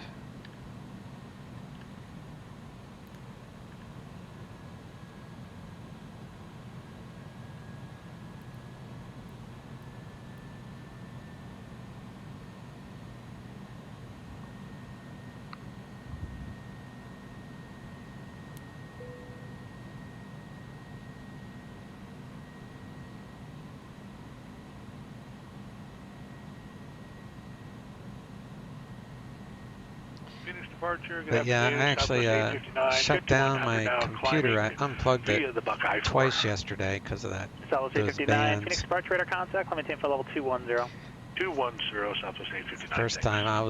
departure. Good But yeah, I afternoon, actually Southwest 859, shut down 5100 my now computer. I climbing unplugged it via the Buckeye twice 4. yesterday because of that. Southwest Those 859, Phoenix bands. departure radar contact, maintain flight level 210. 210, Southwest 859. First time I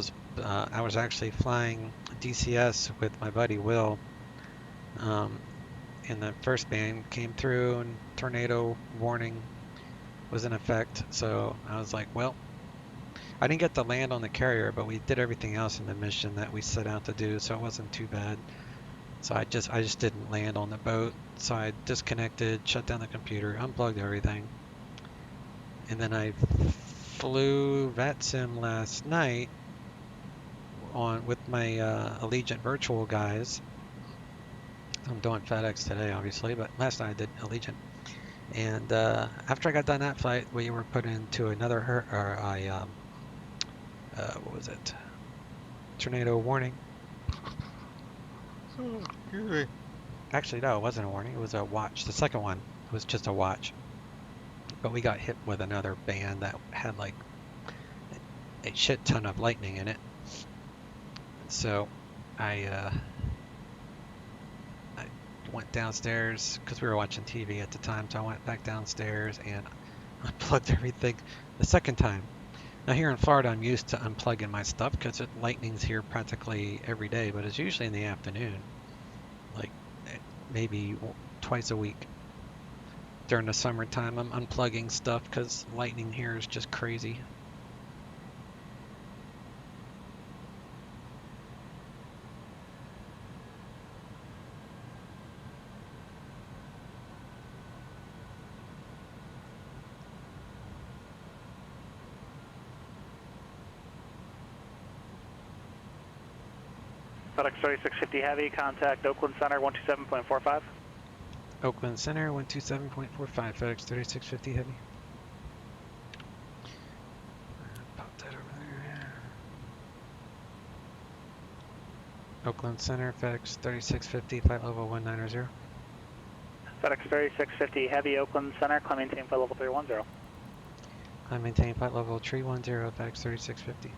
was actually flying DCS with my buddy Will. And the first band came through and tornado warning was in effect. So I was like, well, I didn't get to land on the carrier, but we did everything else in the mission that we set out to do, so it wasn't too bad. So I just didn't land on the boat. So I disconnected, shut down the computer, unplugged everything. And then I flew VATSIM last night with my Allegiant virtual guys. I'm doing FedEx today, obviously, but last night I did Allegiant. And after I got done that flight, we were put into another what was it? Tornado warning. Actually, no, it wasn't a warning. It was a watch. The second one was just a watch. But we got hit with another band that had like a shit ton of lightning in it. So I went downstairs because we were watching TV at the time. So I went back downstairs and unplugged everything the second time. Now here in Florida, I'm used to unplugging my stuff because lightning's here practically every day, but it's usually in the afternoon, like maybe twice a week. During the summertime, I'm unplugging stuff because lightning here is just crazy. FedEx 3650 Heavy, contact Oakland Center 127.45. Oakland Center 127.45, FedEx 3650 Heavy. Pop that over there. Oakland Center, FedEx 3650, flight level 190. FedEx 3650 Heavy, Oakland Center, climb maintain flight level 310. Climb maintain flight level 310, FedEx 3650.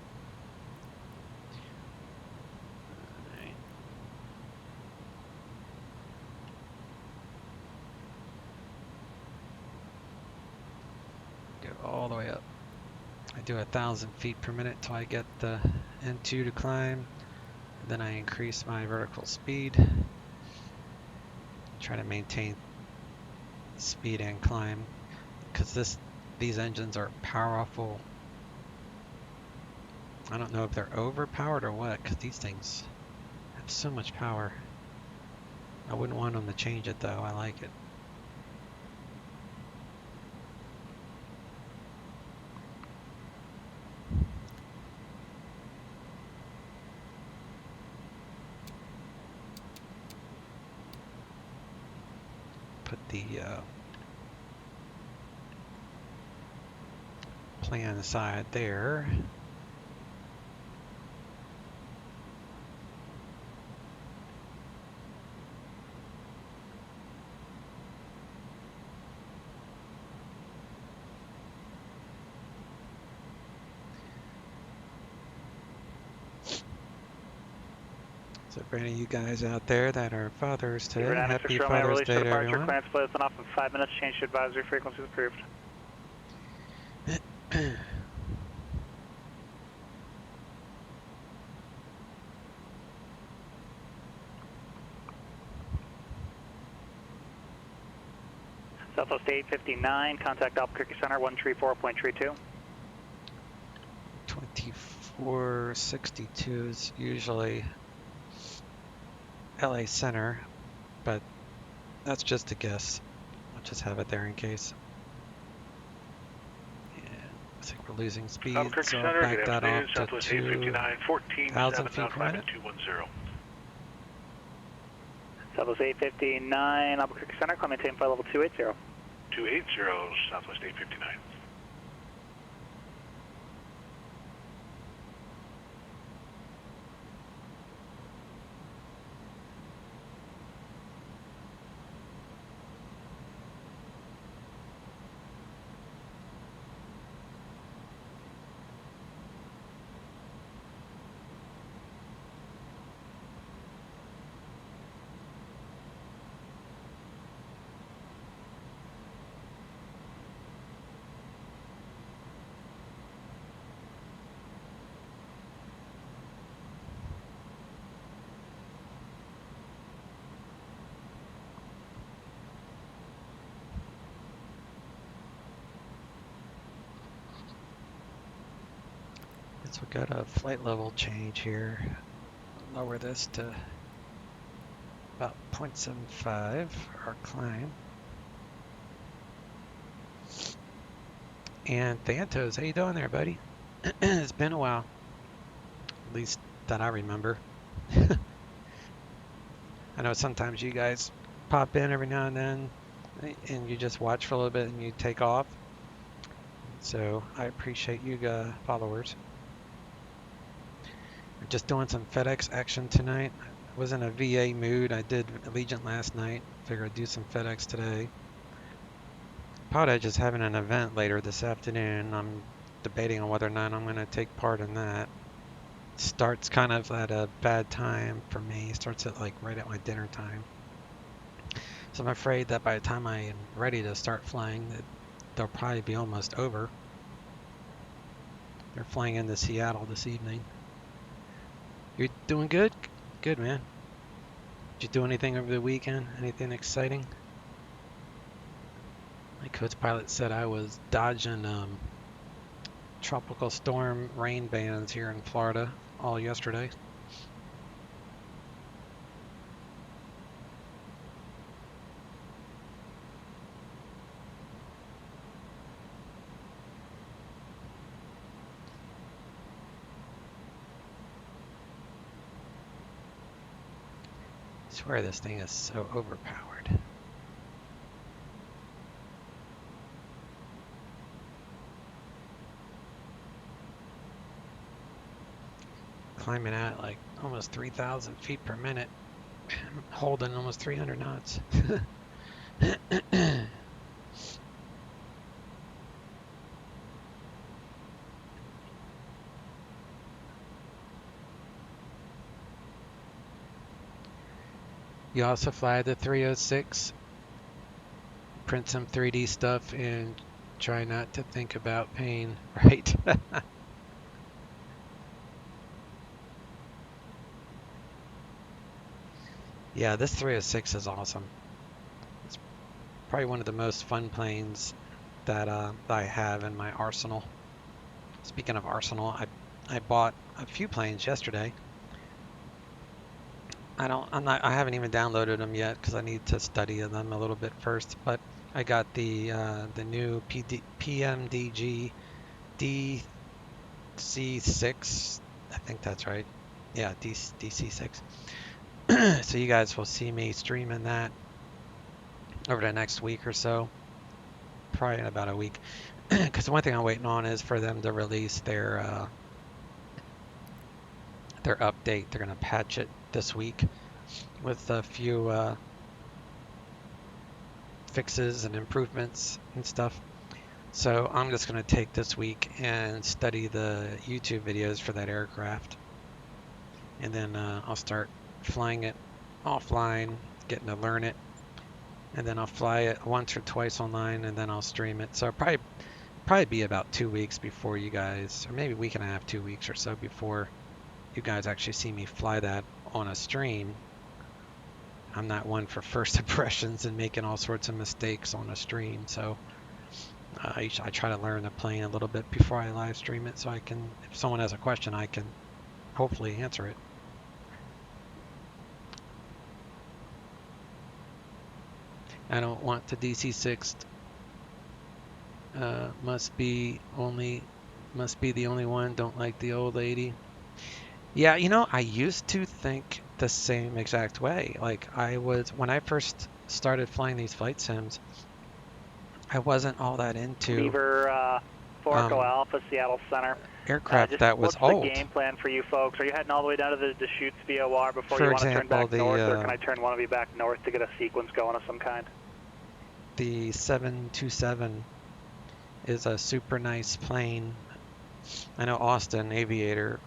All the way up. I do 1,000 feet per minute till I get the N2 to climb. And then I increase my vertical speed. Try to maintain speed and climb because these engines are powerful. I don't know if they're overpowered or what, because these things have so much power. I wouldn't want them to change it though. I like it. Put the plan aside there. So for any of you guys out there that are fathers today, happy Father's Day to everyone. Clearance play is off in 5 minutes, change to advisory frequencies approved. Southwest 859, contact Albuquerque Center 134.32. 2462 is usually LA Center, but that's just a guess. I'll just have it there in case. And I think we're losing speed, so I'll back that off to 2,000 feet per minute. 210. Southwest 859, Albuquerque Center, climb maintain flight level 280. 280, Southwest 859. So we got a flight level change here. Lower this to about 0.75, our climb. And Thantos, how you doing there, buddy? It's been a while, at least that I remember. I know sometimes you guys pop in every now and then, and you just watch for a little bit and you take off. So I appreciate you followers. I'm just doing some FedEx action tonight. I was in a VA mood. I did Allegiant last night. Figured I'd do some FedEx today. PilotEdge is having an event later this afternoon. I'm debating on whether or not I'm going to take part in that. It starts kind of at a bad time for me. It starts at like right at my dinner time. So I'm afraid that by the time I am ready to start flying, they'll probably be almost over. They're flying into Seattle this evening. You're doing good? Good, man. Did you do anything over the weekend? Anything exciting? My co-pilot said I was dodging tropical storm rain bands here in Florida all yesterday. I swear this thing is so overpowered. Climbing at like almost 3,000 feet per minute, holding almost 300 knots. You also fly the 306, print some 3D stuff, and try not to think about pain, right? Yeah, this 306 is awesome. It's probably one of the most fun planes that I have in my arsenal. Speaking of arsenal, I bought a few planes yesterday. I haven't even downloaded them yet because I need to study them a little bit first. But I got the new PMDG DC6. I think that's right. Yeah, DC6. So you guys will see me streaming that over the next week or so. Probably in about a week. Because the one thing I'm waiting on is for them to release their update. They're going to patch it this week with a few fixes and improvements and stuff. So I'm just going to take this week and study the YouTube videos for that aircraft. And then I'll start flying it offline, getting to learn it. And then I'll fly it once or twice online, and then I'll stream it. So it'll probably be about 2 weeks before you guys, or maybe a week and a half, 2 weeks or so before you guys actually see me fly that on a stream. I'm not one for first impressions and making all sorts of mistakes on a stream, so I try to learn the plane a little bit before I live stream it, so I can, if someone has a question, I can hopefully answer it. I don't want the DC6. Must be the only one. Don't like the old lady. Yeah, you know, I used to think the same exact way. Like when I first started flying these flight sims, I wasn't all that into Beaver, Forco Alpha, Seattle Center. Aircraft that was old. What's the game plan for you folks? Are you heading all the way down to the Deschutes VOR before for you example, want to turn back north, or can I turn one of you back north to get a sequence going of some kind? The 727 is a super nice plane. I know Austin, Aviator,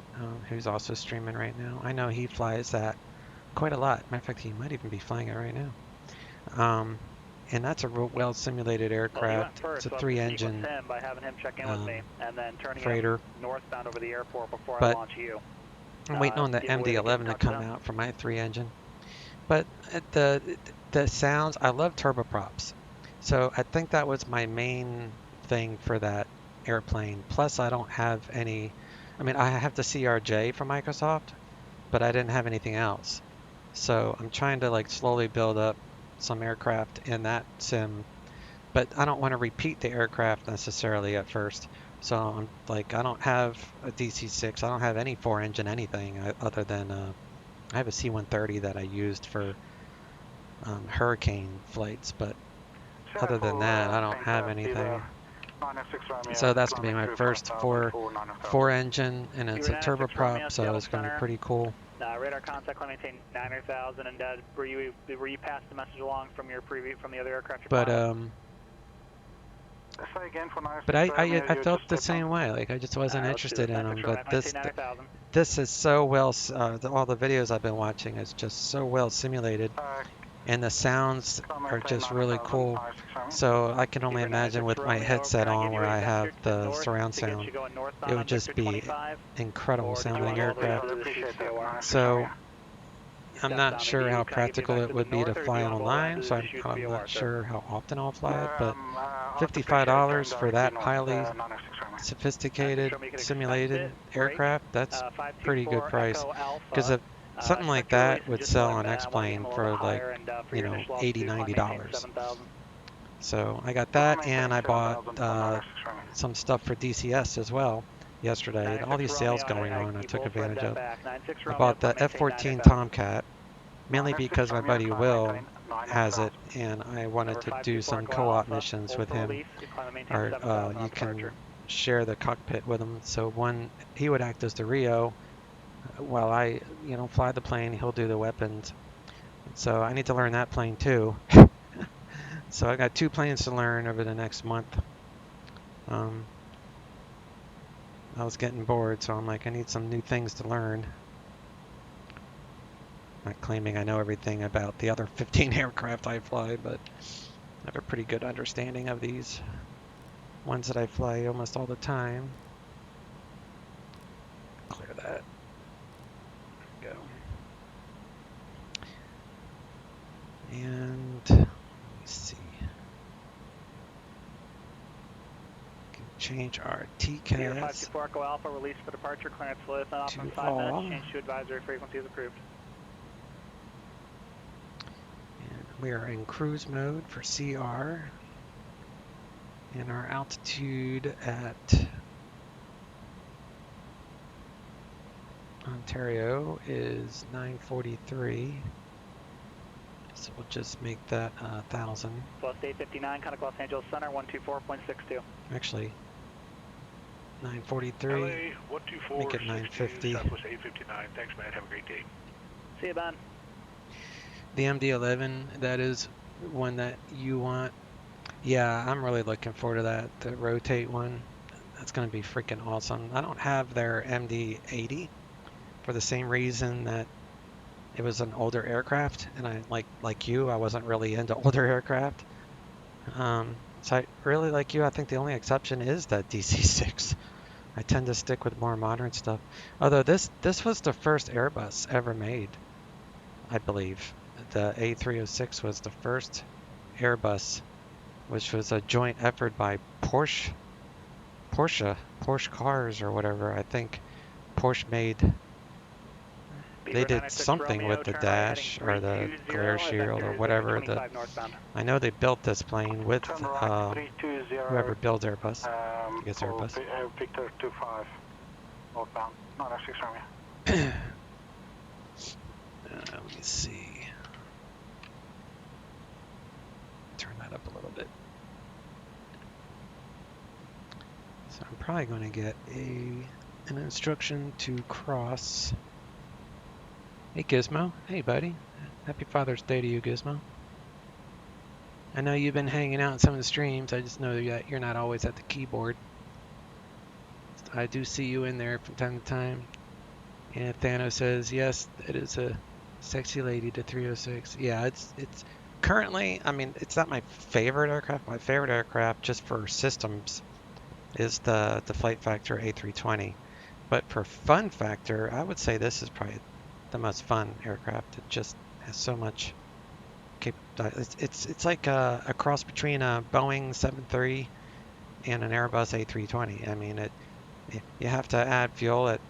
who's also streaming right now. I know he flies that quite a lot. Matter of fact, he might even be flying it right now. And that's a real well simulated aircraft. It's a 3-engine by having him check in with me, and then turning freighter. Northbound over the airport before I launch you. I'm waiting on the MD-11 to come out for my 3-engine. But the sounds, I love turboprops. So I think that was my main thing for that airplane. Plus, I don't have any I mean, I have the CRJ from Microsoft, but I didn't have anything else. So I'm trying to like slowly build up some aircraft in that sim, but I don't want to repeat the aircraft necessarily at first. So I'm like, I don't have a DC-6. I don't have any 4-engine anything other than I have a C-130 that I used for Hurricane flights, but other than that, I don't have anything. So that's gonna be my first four engine, and it's a turboprop, so it's gonna be pretty cool. Radar contact, climb maintain 900,000, and were you passed the message along from your from the other aircraft? But I felt the same way. Like I just wasn't interested in them. But this is so well. All the videos I've been watching is just so well simulated, and the sounds are just really cool. So I can only imagine with my headset on, where I have the surround sound, it would just be incredible sounding aircraft. So I'm not sure how practical it would be to fly online, so I'm not sure how often I'll fly it, but $55 for that highly sophisticated simulated aircraft, that's pretty good price. Because something like that would sell on X-Plane for like, you know, $80, $90. So I got that, and I bought some stuff for DCS as well yesterday. All these sales going on, I took advantage of. I bought the F-14 Tomcat, mainly because my buddy Will has it, and I wanted to do some co-op missions with him, or you can share the cockpit with him. So he would act as the Rio, while I, you know, fly the plane. He'll do the weapons. So I need to learn that plane too. So I got 2 planes to learn over the next month. I was getting bored, so I'm like, I need some new things to learn. Not claiming I know everything about the other 15 aircraft I fly, but I have a pretty good understanding of these ones that I fly almost all the time. Clear that. There we go. And let me see. Change our TCAS 524 Echo Alpha, release for departure, clearance list, off in 5 minutes, change to advisory frequency is approved. And we are in cruise mode for CR, and our altitude at Ontario is 943, so we'll just make that 1,000. Plus 859, contact Los Angeles Center, 124.62. Actually, 943. LA 124, make it 950. Southwest 859. Thanks, man. Have a great day. See you, Ben. The MD-11, that is one that you want. Yeah, I'm really looking forward to that, the rotate one. That's going to be freaking awesome. I don't have their MD-80 for the same reason that it was an older aircraft, and I like you, I wasn't really into older aircraft. So I really like you. I think the only exception is that DC-6. I tend to stick with more modern stuff. Although this was the first Airbus ever made, I believe. The A306 was the first Airbus, which was a joint effort by Porsche Cars or whatever. I think Porsche made. They did something with the dash or the glare shield or whatever. I know they built this plane with whoever builds Airbus. I guess Airbus. Victor 25, northbound, 906 Romeo. Let me see. Turn that up a little bit. So I'm probably going to get an instruction to cross. Hey Gizmo, hey buddy. Happy Father's Day to you, Gizmo. I know you've been hanging out in some of the streams. I just know that you're not always at the keyboard. I do see you in there from time to time. And Thanos says, yes, it is a sexy lady to 306. Yeah, it's currently, I mean, it's not my favorite aircraft. My favorite aircraft, just for systems, is the Flight Factor A320. But for fun factor, I would say this is probably the most fun aircraft. It just has so much. It's like a cross between a Boeing 737 and an Airbus A320. I mean, you have to add fuel at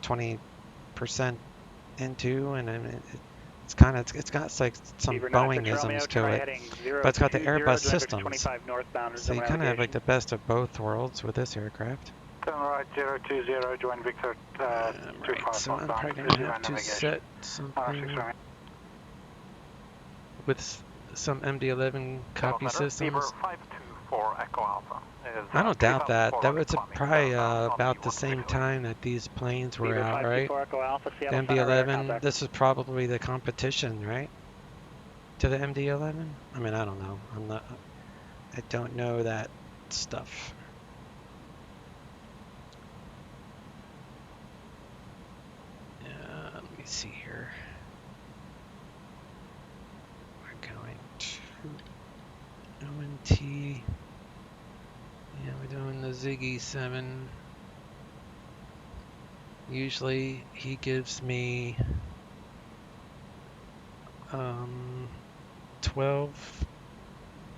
20% into, and then it's got like some Boeing-isms to it, but it's got the Airbus systems. So you kind of have like the best of both worlds with this aircraft. Turn right 020, join Victor 25 So I'm probably going to have to set something with some MD-11 copy systems. I don't doubt that. That was probably about the same time that these planes were out, right? The MD-11, this is probably the competition, right? To the MD-11? I mean, I don't know. I don't know that stuff. Let me see here. We're going to ONT. Yeah, we're doing the Ziggy 7. Usually he gives me 12.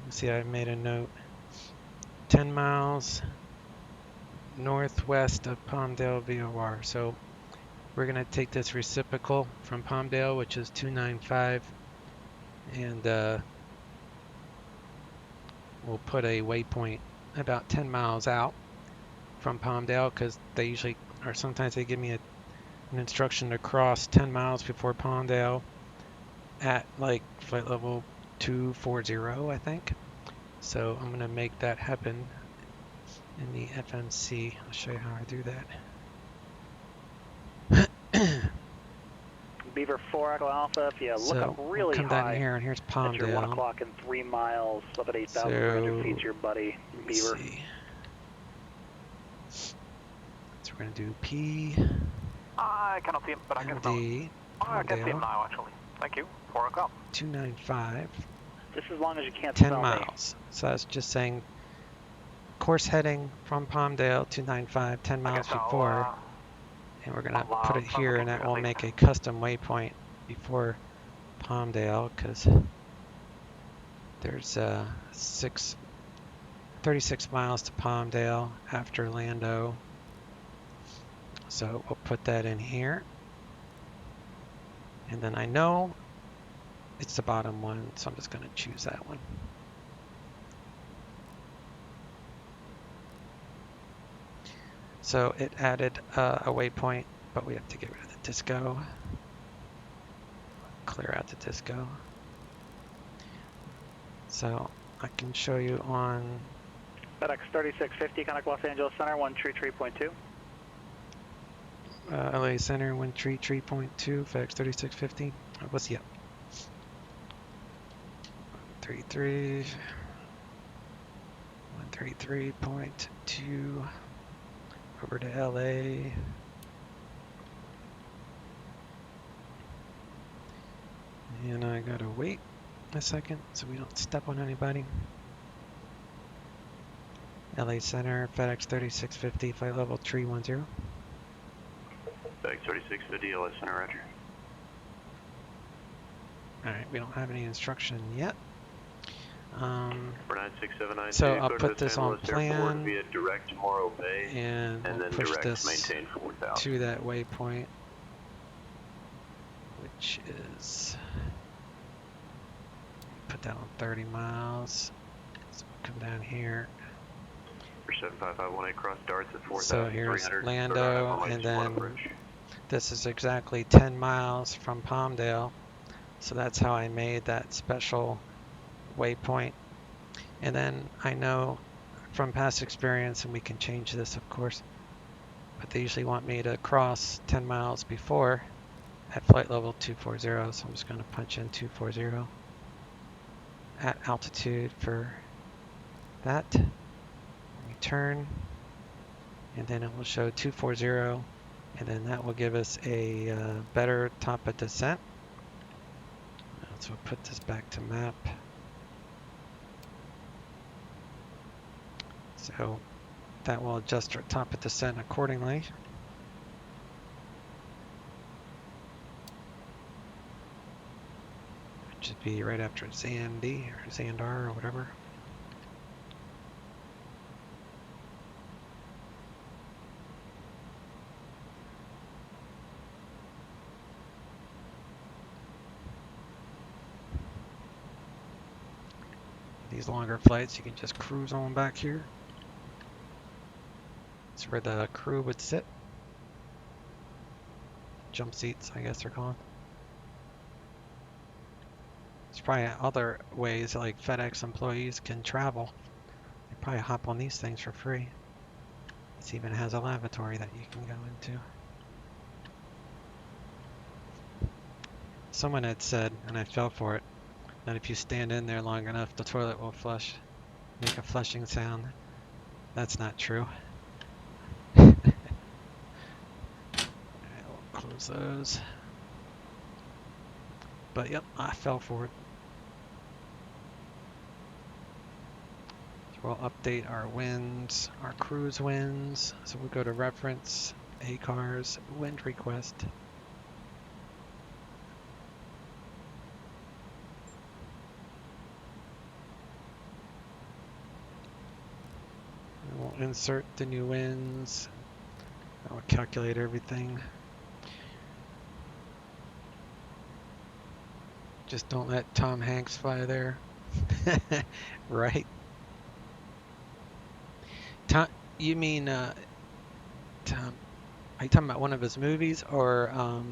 Let's see, I made a note. 10 miles northwest of Palmdale VOR. So we're going to take this reciprocal from Palmdale, which is 295, and we'll put a waypoint about 10 miles out from Palmdale, because they usually, or sometimes they give me an instruction to cross 10 miles before Palmdale at like flight level 240, I think. So I'm going to make that happen in the FMC. I'll show you how I do that. Beaver 4 Echo Alpha, if you look up really come high, down here, and here's Palmdale. At your 1 o'clock and 3 miles, up at 8,300 feet, your buddy, Beaver. See. So we're going to do P. I cannot see him, but I can see. I can see him now, actually. Thank you. 4 o'clock. 295. Just as long as you can't 10 smell miles. Me. So that's just saying course heading from Palmdale, 295, 10 miles before. And we're going to put it here, and that will make a custom waypoint before Palmdale, because there's 36 miles to Palmdale after Lando. So we'll put that in here. And then I know it's the bottom one, so I'm just going to choose that one. So it added a waypoint, but we have to get rid of the disco. Clear out the disco. So I can show you on FedEx 3650, contact Los Angeles Center, 133.2. LA Center, 133.2, FedEx 3650. What's the up? 133.2. Over to LA. And I gotta wait a second so we don't step on anybody. LA Center, FedEx 3650, flight level 310. FedEx 3650, LA Center, roger. Alright, we don't have any instruction yet. 49679, so I'll put this on plan via direct Morro Bay, and we'll push this to that waypoint, which is, put that on 30 miles. So we'll come down here. 75518 cross darts at 4,300. So here's Lando, and then this is exactly 10 miles from Palmdale. So that's how I made that special waypoint. And then I know from past experience, and we can change this of course, but they usually want me to cross 10 miles before at flight level 240, so I'm just going to punch in 240 at altitude for that. Return, and then it will show 240, and then that will give us a better top of descent. So we'll put this back to map. So that will adjust our top of descent accordingly. It should be right after Zandy or Xandar or whatever. these longer flights, you can just cruise on back here. It's where the crew would sit. Jump seats, I guess they're called. There's probably other ways like FedEx employees can travel. They probably hop on these things for free. This even has a lavatory that you can go into. Someone had said, and I fell for it, that if you stand in there long enough, the toilet will flush, make a flushing sound. That's not true. Alright, we'll close those. But yep, I fell for it. So we'll update our winds, our cruise winds. So we'll go to reference, ACARS, wind request. And we'll insert the new winds. I'll calculate everything. Just don't let Tom Hanks fly there. Right? Tom, you mean, Tom, are you talking about one of his movies? Or,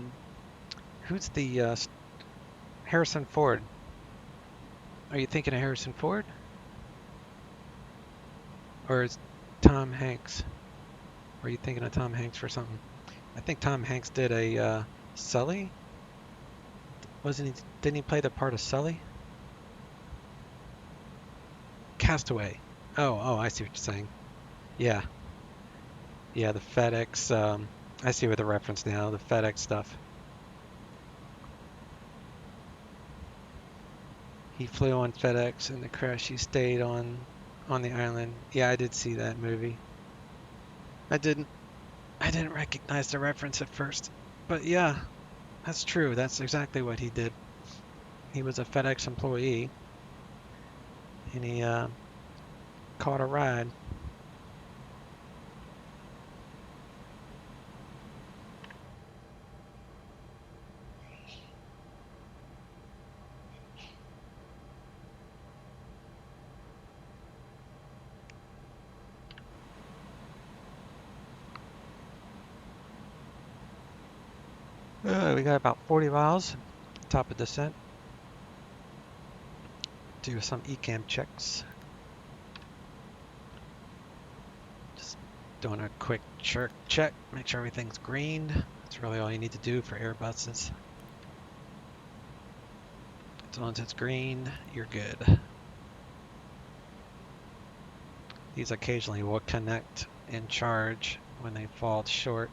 who's the, Harrison Ford? Are you thinking of Harrison Ford? Or is Tom Hanks? Or are you thinking of Tom Hanks for something? I think Tom Hanks did a, Sully? Didn't he play the part of Sully? Castaway. Oh, I see what you're saying. Yeah. Yeah, the FedEx, I see with the reference now, the FedEx stuff. He flew on FedEx and the crash he stayed on the island. Yeah, I did see that movie. I didn't recognize the reference at first. But yeah, that's true. That's exactly what he did. He was a FedEx employee and he caught a ride. We got about 40 miles, top of descent. Do some ECAM checks. Just doing a quick check, make sure everything's green. That's really all you need to do for Airbuses. As long as it's green, you're good. These occasionally will connect and charge when they fall short.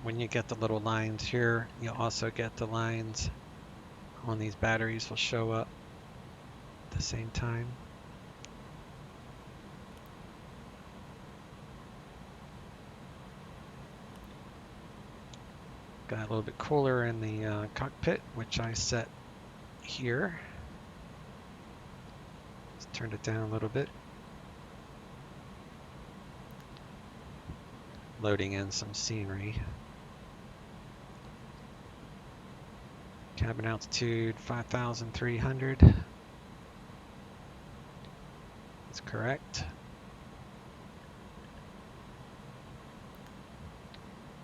When you get the little lines here, you'll also get the lines on these batteries will show up at the same time. Got a little bit cooler in the cockpit, which I set here. Let's turn it down a little bit. Loading in some scenery. Cabin altitude 5,300. That's correct.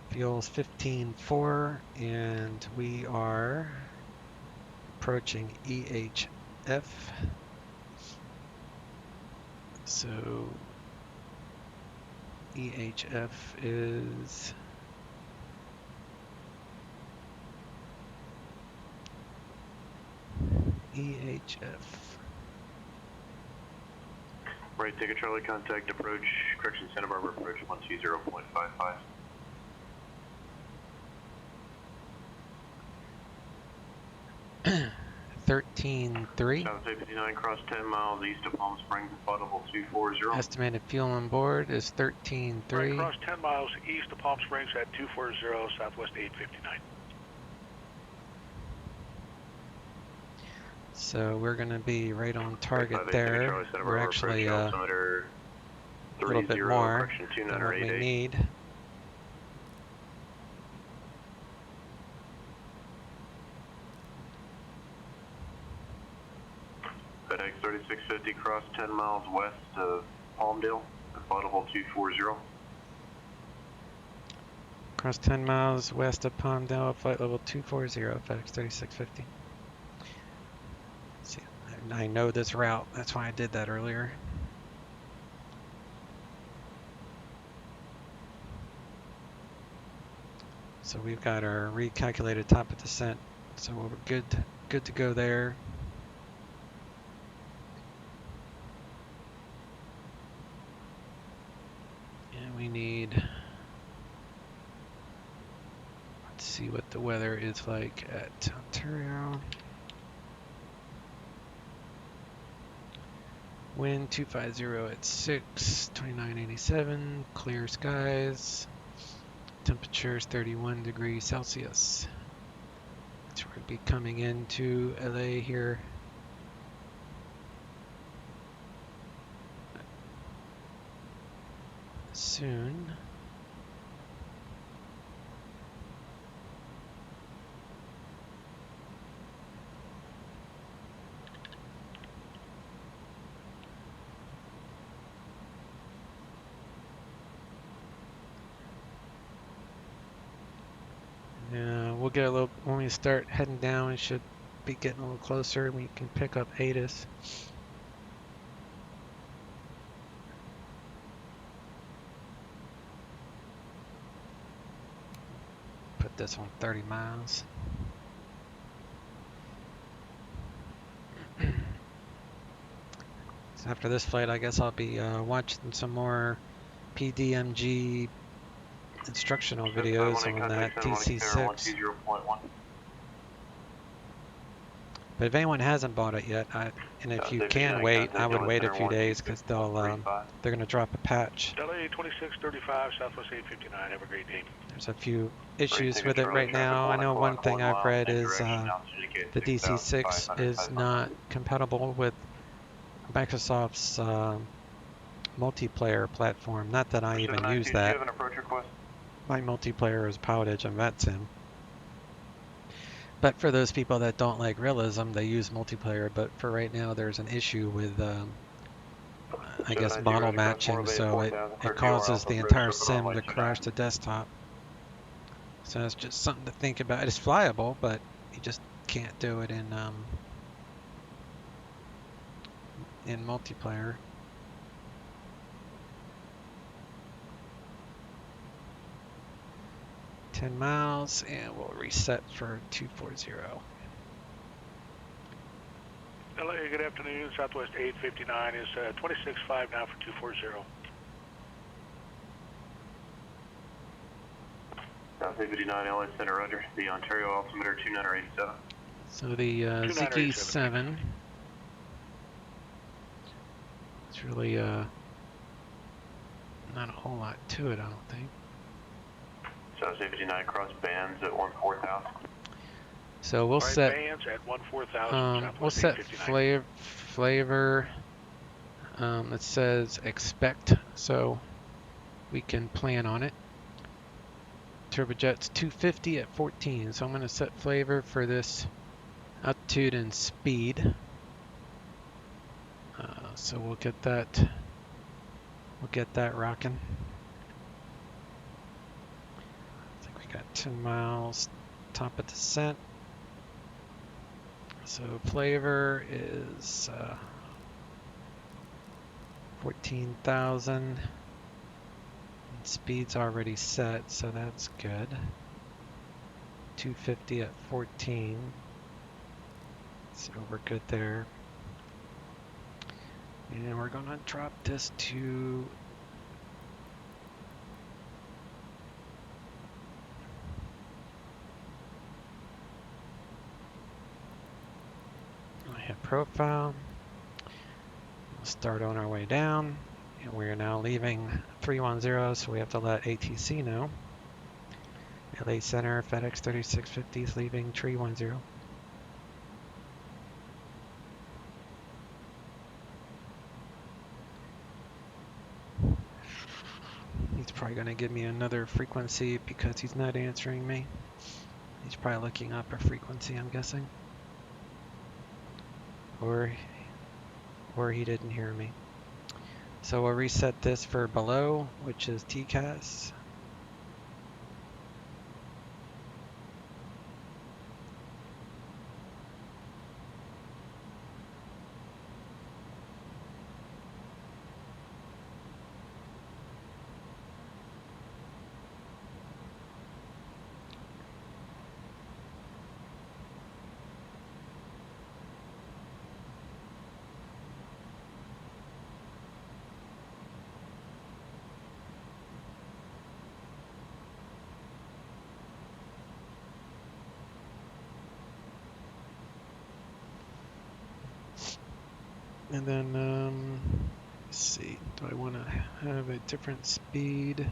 Fuel's 15.4 and we are approaching EHF. So EHF is Right, take a Charlie, contact approach, correction, Santa Barbara approach 120.55. 13.3. South 59, cross 10 miles east of Palm Springs, potable 240. Estimated fuel on board is 13.3. Right, cross 10 miles east of Palm Springs at 240, Southwest 859. So we're going to be right on target there. We're actually a little bit more than what we need. 3650, cross 10 miles west of Palmdale, at flight level 240. Cross 10 miles west of Palmdale, flight level 240, FedEx 3650. See, I know this route, that's why I did that earlier. So we've got our recalculated top of descent, so we're good to go there. And we need, let's see what the weather is like at Ontario. Wind 250 at 6, 2987, clear skies. Temperature is 31 degrees Celsius. So we're going to be coming into LA here soon. We'll get a little, when we start heading down, we should be getting a little closer and we can pick up ATIS. Put this on 30 miles. So after this flight, I guess I'll be watching some more PDMG instructional videos on that DC6. But if anyone hasn't bought it yet, and if you can wait, I would wait a few days because they're going to drop a patch. LA 2635, Southwest 859. Have a great day. There's a few issues with it right now. I know one thing I've read is the DC6 is not compatible with Microsoft's multiplayer platform. Not that I even use that. My multiplayer is PilotEdge and VetSim. But for those people that don't like realism, they use multiplayer. But for right now, there's an issue with, I guess, model matching. So it causes the entire sim to crash the desktop. So it's just something to think about. It's flyable, but you just can't do it in multiplayer. $10 miles, and we'll reset for 240. LA, good afternoon. Southwest 859 is 26.5 now for 240. South 859 LA Center, Roger. The Ontario altimeter 2987. So the ZG7. It's really not a whole lot to it, I don't think. South 859 cross bands at 14,000. So we'll set bands at 14,000. We'll set flavor. It says expect, so we can plan on it. Turbojet's 250 at 14, so I'm going to set flavor for this altitude and speed. So we'll get that rocking. I think we got 10 miles top of descent. So flavor is 14,000. Speed's already set, so that's good. 250 at 14. So we're good there. And we're gonna drop this to I hit profile. We'll start on our way down, and we are now leaving 310, so we have to let ATC know. LA Center, FedEx 3650 is leaving 310. He's probably going to give me another frequency because he's not answering me. He's probably looking up a frequency, I'm guessing. Or or he didn't hear me. So we'll reset this for below, which is TCAS. And then, let's see, do I want to have a different speed?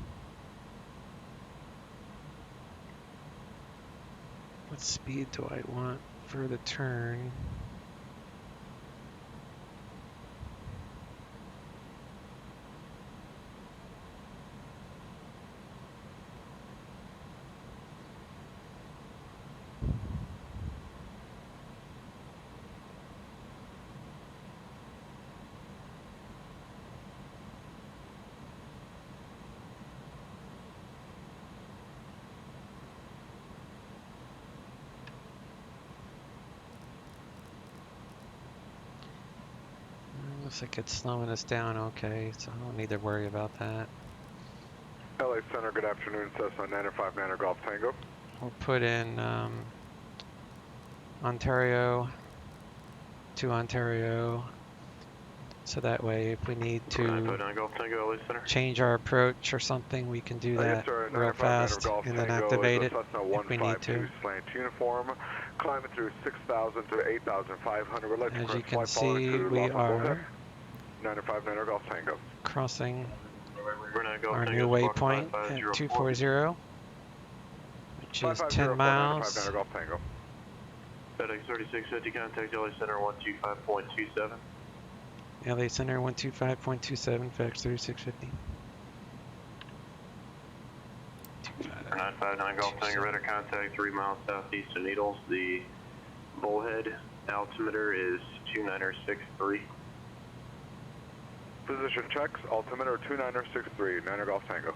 What speed do I want for the turn? Looks like it's slowing us down okay, so I don't need to worry about that. LA Center, good afternoon, Cessna 905 Niner Golf Tango. We'll put in Ontario to Ontario, so that way if we need to change our approach or something, we can do that real fast and then activate it if we need to. Slant uniform, climbing through 6,000 to 8,500. As you can see, we are 905 Niner Golf Tango. Crossing our new waypoint at 240, which is 10 miles. FedEx 3650, contact LA Center 125.27. LA Center 125.27, FedEx 3650. 959 Golf Tango, radar contact 3 miles southeast of Needles. The bullhead altimeter is 2963. Position checks, altimeter 2963, Niner Golf Tango.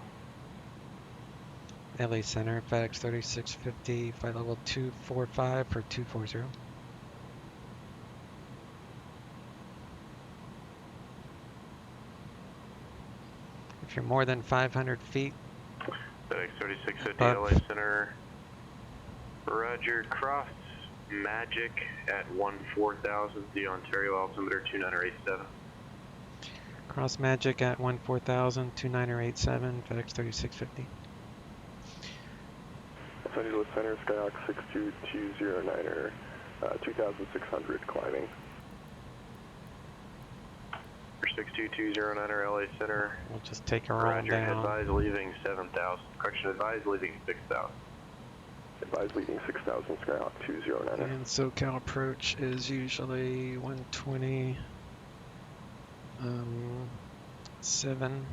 LA Center, FedEx 3650, flight level 245 for 240. If you're more than 500 feet, FedEx 3650, LA Center, Roger, cross Magic at 14,000, the Ontario altimeter 2987. Cross Magic at 14,000, 2987, FedEx 3650. Los Angeles Center, Skyhawk 62209er, 2,600 climbing. 62209er, LA Center. We'll just take her on down. Advise leaving 7,000. Correction, advise leaving 6,000. Advise leaving 6,000, Skyhawk 209er. And SoCal approach is usually 120, 70.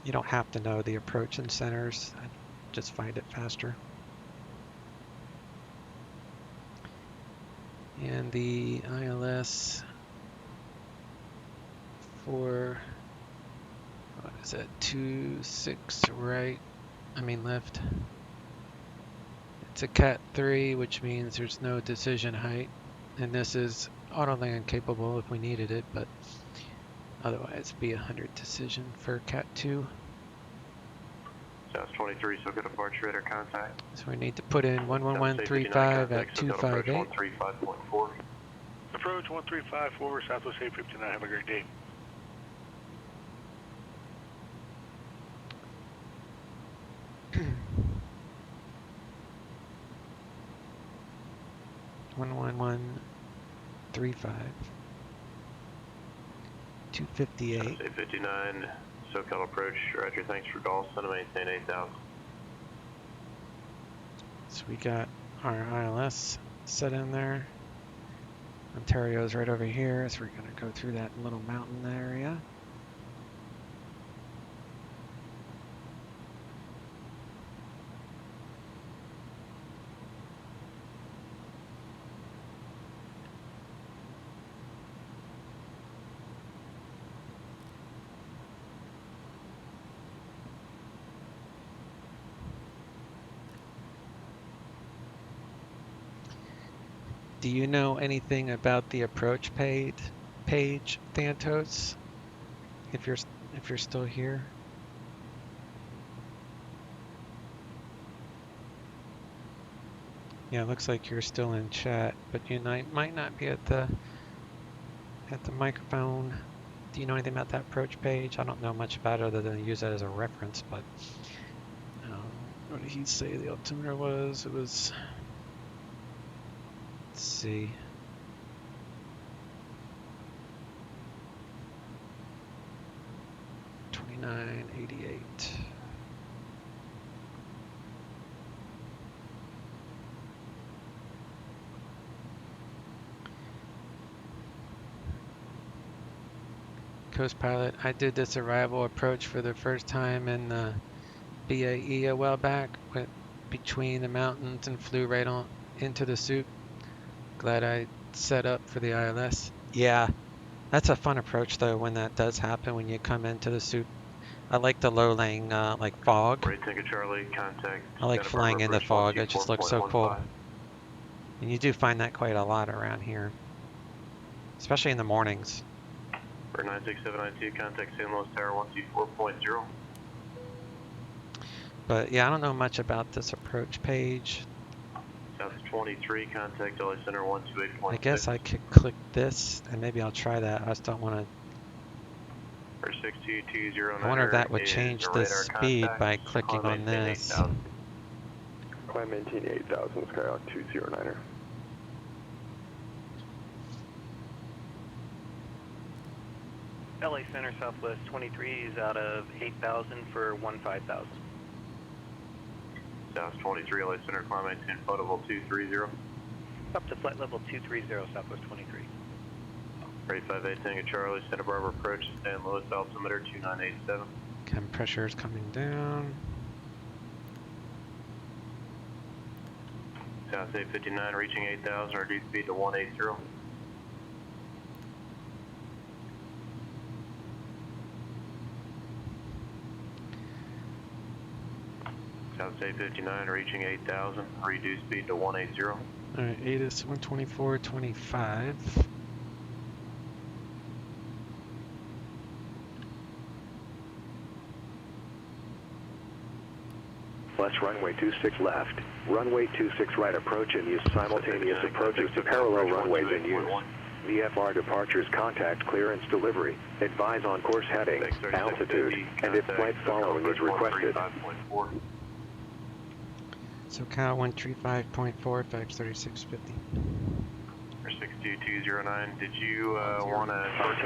You don't have to know the approach and centers. I just find it faster. And the ILS for, what is it, 26 right, left. It's a Cat 3, which means there's no decision height. And this is auto land capable if we needed it, but otherwise be 100 decision for Cat 2. South 23, so good departure radar contact. So we need to put in 11135 at 258. 135.4. Approach 1354, Southwest 859. Have a great day. One 35. 258. 859, SoCal approach. Roger, thanks for call. Send them maintain 8,000. So we got our ILS set in there. Ontario's right over here, so we're going to go through that little mountain area. Do you know anything about the approach page, Thantos? If you're still here. Yeah, it looks like you're still in chat, but you might not be at the microphone. Do you know anything about that approach page? I don't know much about it other than use that as a reference, but what did he say the altimeter was? It was, let's see. $29.88. Coast Pilot, I did this arrival approach for the first time in the BAE a while back. Went between the mountains and flew right on into the soup. Glad I set up for the ILS. Yeah, that's a fun approach though when that does happen, when you come into the soup. I like the low-lying like fog. Right, Tango Charlie, contact. I like flying in the fog. It just looks so cool. And you do find that quite a lot around here, especially in the mornings. For 96792, contact San Luis Tower 124.0. But yeah, I don't know much about this approach page. South 23, contact LA Center 128.6. I guess I could click this, and maybe I'll try that. I just don't want to. For 62209. I wonder if that would change the speed by clicking on this. Climb maintain 8000, Skyhawk 209er. LA Center Southwest 23 is out of 8,000 for 15,000. South 23, LA Center, climb maintain flight level 230. Up to flight level 230, Southwest 23. 358 Tango Charlie, Santa Barbara approach, San Luis, altimeter 2987. Chem pressure is coming down. South 859, reaching 8,000, reduced speed to 180. South 859, reaching 8,000, reduced speed to 180. All right, ATIS 124.25. West runway 26 left. Runway 26 right approach and use simultaneous approaches to parallel runways in use. VFR departures, contact clearance delivery. Advise on course heading, altitude, and if flight following is requested. So Cal 135.4, FX 3650. For 62209, did you want to contact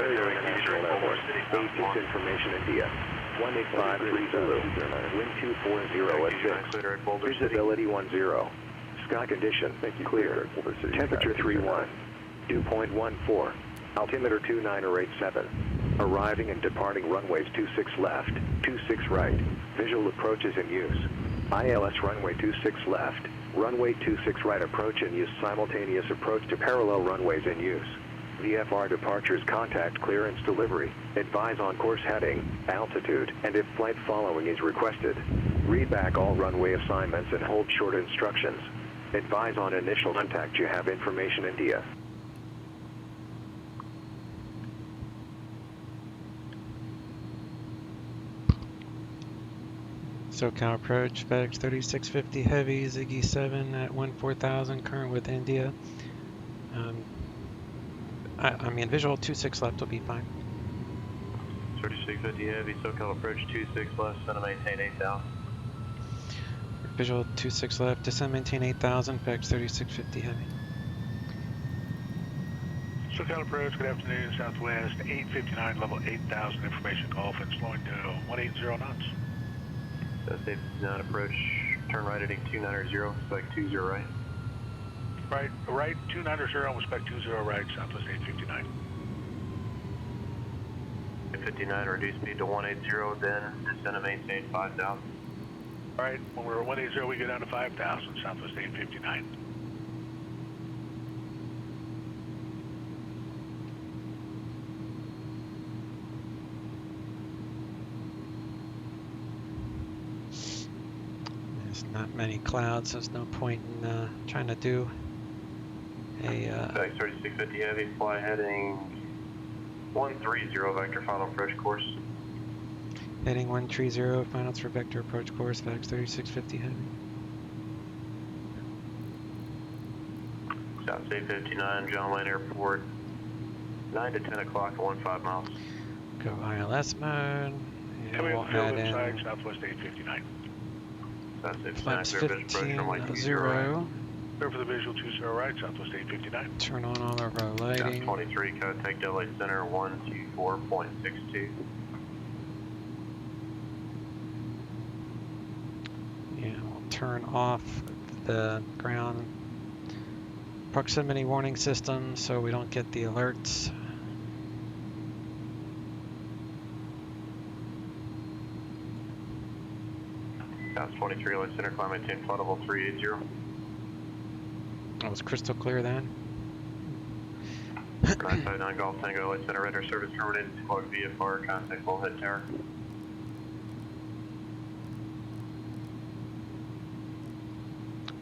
Basic information India. 18530 Zulu. Wind 240 at 6. Visibility 10. Sky condition clear. Temperature 31. Dew point 14. Altimeter 2987. Arriving and departing runways 26 left, 26 right. Visual approaches in use. ILS runway 26 left. Runway 26 right approach and use simultaneous approach to parallel runways in use. VFR departures, contact clearance delivery. Advise on course heading, altitude, and if flight following is requested. Read back all runway assignments and hold short instructions. Advise on initial contact. You have information India. SoCal approach, FedEx 3650 Heavy, Ziggy 7 at 14,000, current with India. I mean, visual 26 left will be fine. 3650 Heavy, SoCal approach 26 left, descend and maintain 8,000. Visual 26 left, descend maintain 8,000, FedEx 3650 Heavy. SoCal approach, good afternoon, Southwest 859, level 8,000, information call, and slowing to 180 knots. South 859 approach, turn right heading 290, expect 20 right. Right 290, expect 20 right, Southwest 859. 859, reduce speed to 180, then descend and maintain 5,000. Alright, when we're at 180, we go down to 5,000, Southwest 859. There's not many clouds, there's no point in trying to do FedEx 3650 Heavy, fly heading 130 vector final approach course. Heading 130, finals for vector approach course, FedEx 3650 Heavy. South State 59, John Wayne Airport, 9 to 10 o'clock at 15 miles. Go ILS mode. And Coming we'll up field add in inside Southwest 859. South State 59, flaps clear vision approach, runway 20 right. Clear for the visual 20 right, Southwest 859. Turn on all of our lighting. South 23, contact LA Center 124.62. Yeah, we'll turn off the ground proximity warning system so we don't get the alerts. South 23, LA Center, climb maintain flight level 380. That was crystal clear then. 959 Golf Tango, LA Center, radar service terminated, squawk VFR, contact Bullhead Tower.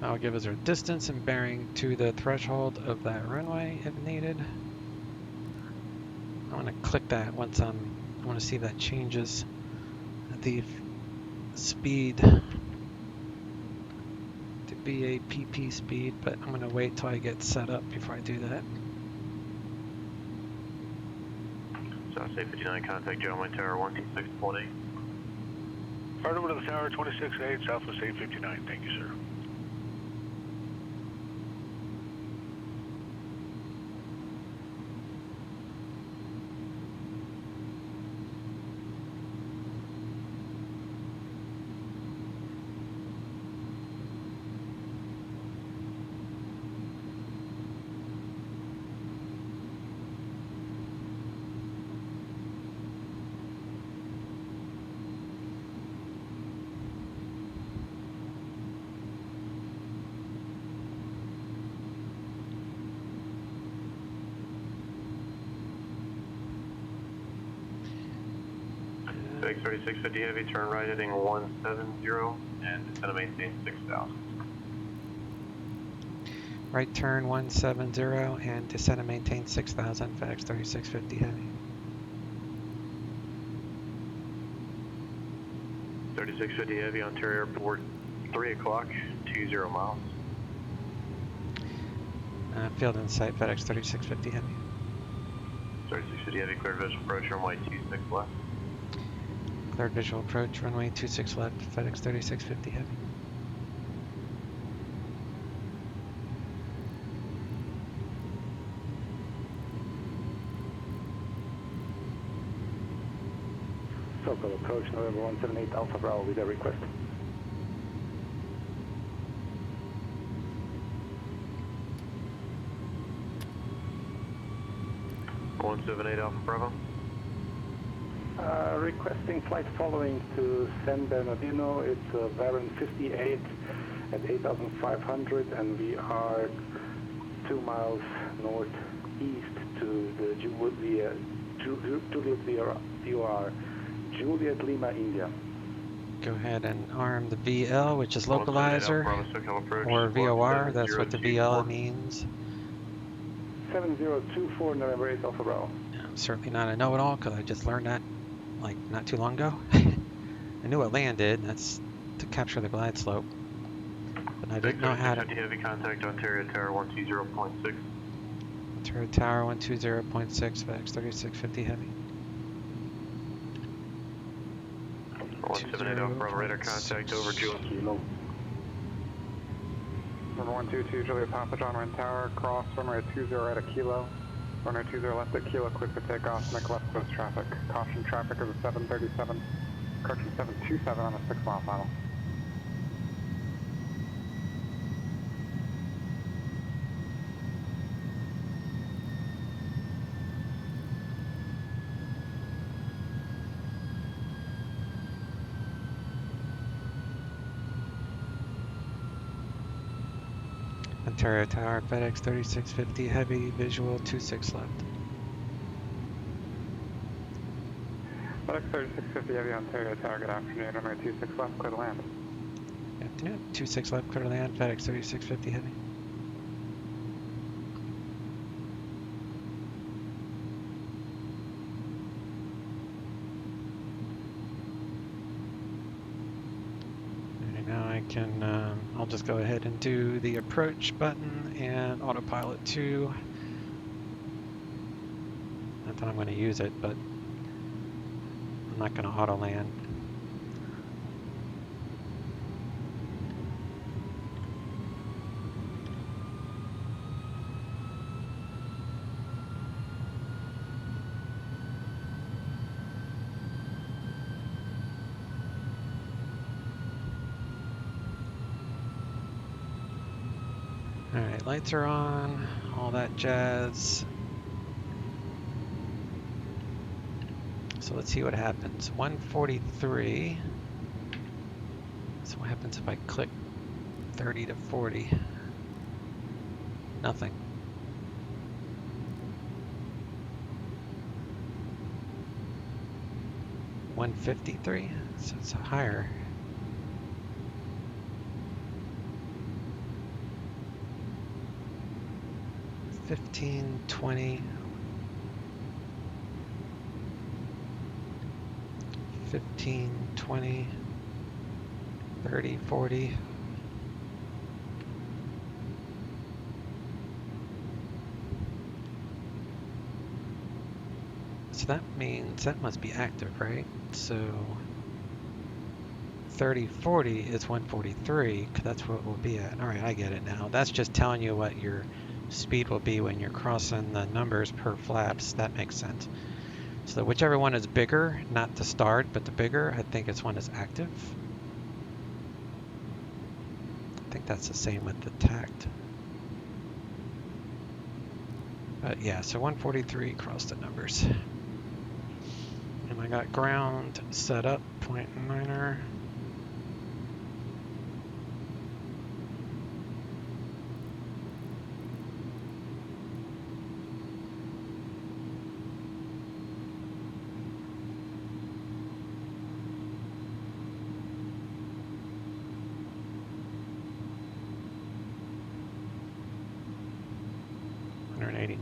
That'll give us our distance and bearing to the threshold of that runway if needed. I want to click that once I want to see if that changes the speed to BAPP speed, but I'm going to wait till I get set up before I do that. South State 59, contact John Wayne Tower 126.8. Fire over to the tower 26.8, Southwest 859. Thank you, sir. FedEx 3650 Heavy, turn right heading 170 and descend to maintain 6000. Right turn 170 and descend and maintain 6000, FedEx 3650 Heavy. 3650 Heavy, Ontario Airport, 3 o'clock, 20 miles. Field in sight, FedEx 3650 Heavy. 3650 Heavy, cleared visual approach, runway 26 left. Cleared visual approach, runway 26 left, FedEx 3650 Heavy. Circle approach, November 178 Alpha Bravo with a request. One 178 Alpha Bravo. Requesting flight following to San Bernardino. It's Baron 58 at 8,500 and we are 2 miles northeast to the Juliet Lima, India. Go ahead and arm the VL, which is localizer, or VOR, that's what the VL means. 7024 November 8 Alpha Bravo. I'm certainly not a know-it-all because I just learned that like not too long ago. I knew it landed, that's to capture the glide slope, but I didn't know how to... Heavy contact Ontario Tower 120.6. Ontario Tower 120.6, FedEx 3650 Heavy. 178 Alpha Bravo, radar contact over Juliet. Number 122 Juliet Papa John Wayne Tower, cross runway 20 right at Kilo. Runway 20 left at Kilo, clear for takeoff, make left coast traffic. Caution traffic is a 737, correction 727 on a 6 mile final. Ontario Tower, FedEx 3650 Heavy, visual 26 left. FedEx 3650 Heavy, Ontario Tower, good afternoon. Runway 26 left, clear to land. Good afternoon, 26 left, clear to land, FedEx 3650 Heavy. can, I'll just go ahead and do the approach button and autopilot 2. Not that I'm going to use it, but I'm not going to auto land. Alright, lights are on, all that jazz. So let's see what happens. 143. So what happens if I click 30 to 40? Nothing. $153, so it's higher. $15, $20, 15, 20, 30, 40. So that means that must be active, right? So 30, 40 is 143, 'cause that's what we'll be at. All right, I get it now. That's just telling you what your speed will be when you're crossing the numbers per flaps. That makes sense. So whichever one is bigger, not the start, but the bigger, I think it's one that's active. I think that's the same with the tact. But yeah, so 143 crossed the numbers. And I got ground set up, point niner.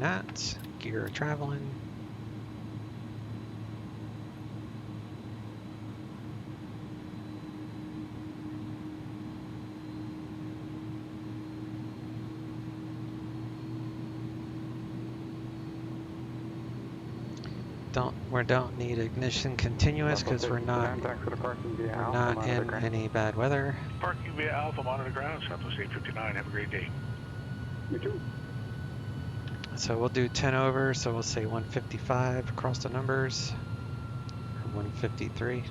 Knots, gear traveling. We don't need ignition continuous because we're not in any bad weather. Parking via Alpha, monitor ground, Southwest 859. Have a great day. You too. So we'll do 10 over, so we'll say 155 across the numbers, or 153.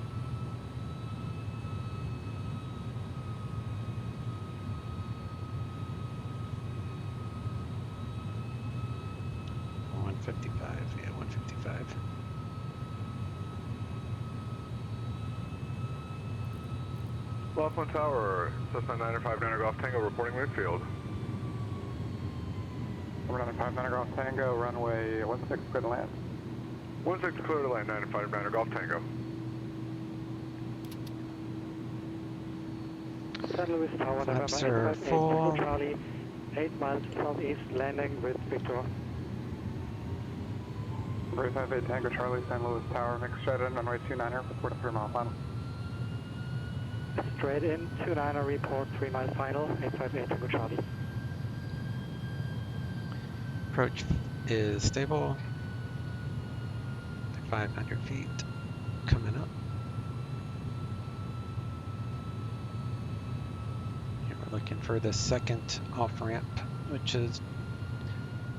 Or 155, yeah, 155. Laughlin Tower, Cessna 959 Golf Tango reporting midfield. 959 Golf Tango, runway 16, clear to land. 16 clear to land, 959 Golf Tango. St. Louis Tower, flaps are full. Charlie, 8 miles southeast, landing with Victor. Brace 58 Tango Charlie, St. Louis Tower, mixed jet in, runway 29er, report 3 mile final. Straight in, 29er, report 3 mile final, 858 Tango Charlie. Approach is stable. 500 feet coming up. Here we're looking for the second off ramp, which is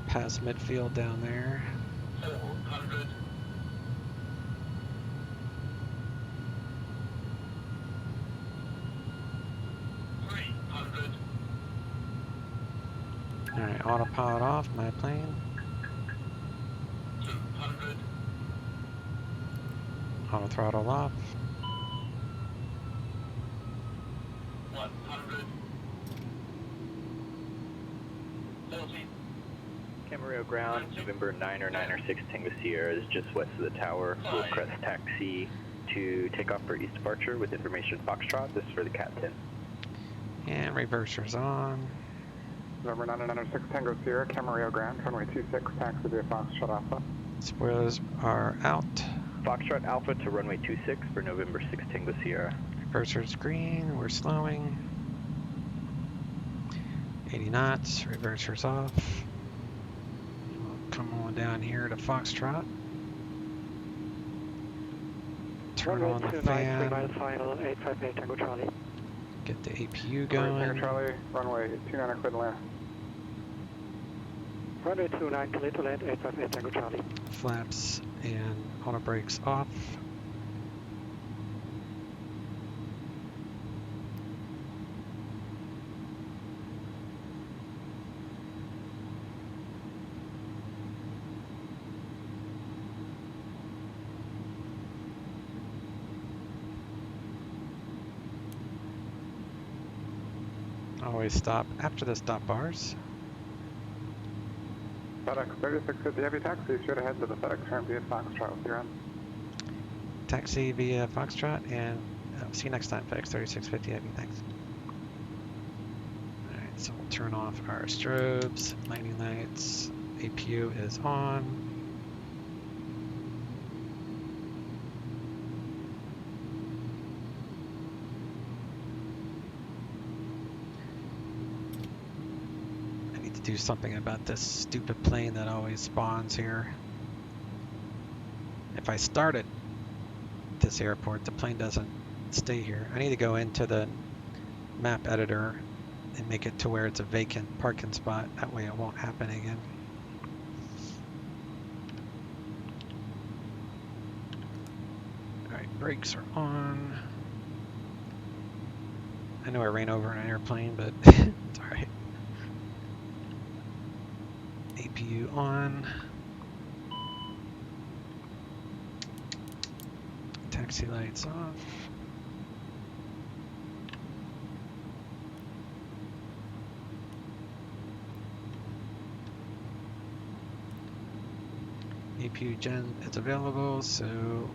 past midfield down there. 400. Alright, autopilot off, my plane. 200. Auto throttle off. 100. 40. Camarillo ground, November 9 or 6 Tango Sierra is just west of the tower. We'll crest taxi to take off for east departure with information Foxtrot. This is for the Cat 10. And reversers on. November 996 Tango Sierra, Camarillo ground, runway 26, taxi via Foxtrot Alpha. Spoilers are out. Foxtrot Alpha to runway 26 for November 6 Tango Sierra. Reversers green, we're slowing. 80 knots, reversers off. We'll come on down here to Foxtrot. Turn on the fan. final 858 Tango Charlie. Get the APU going. Tango Charlie, runway 29 clear to land. Runway 29 clear to land 858 Tango Charlie. Flaps and auto brakes off. Always stop after the stop bars. FedEx 3650 Heavy Taxi, straight ahead to the FedEx ramp via Foxtrot with your end. Taxi via Foxtrot, and see you next time, FedEx 3650 Heavy, thanks. Alright, so we'll turn off our strobes, landing lights, APU is on. Do something about this stupid plane that always spawns here. If I start at this airport, the plane doesn't stay here. I need to go into the map editor and make it to where it's a vacant parking spot. That way it won't happen again. Alright, brakes are on. I know I ran over an airplane, but it's alright. APU on. Taxi lights off. APU gen is available, so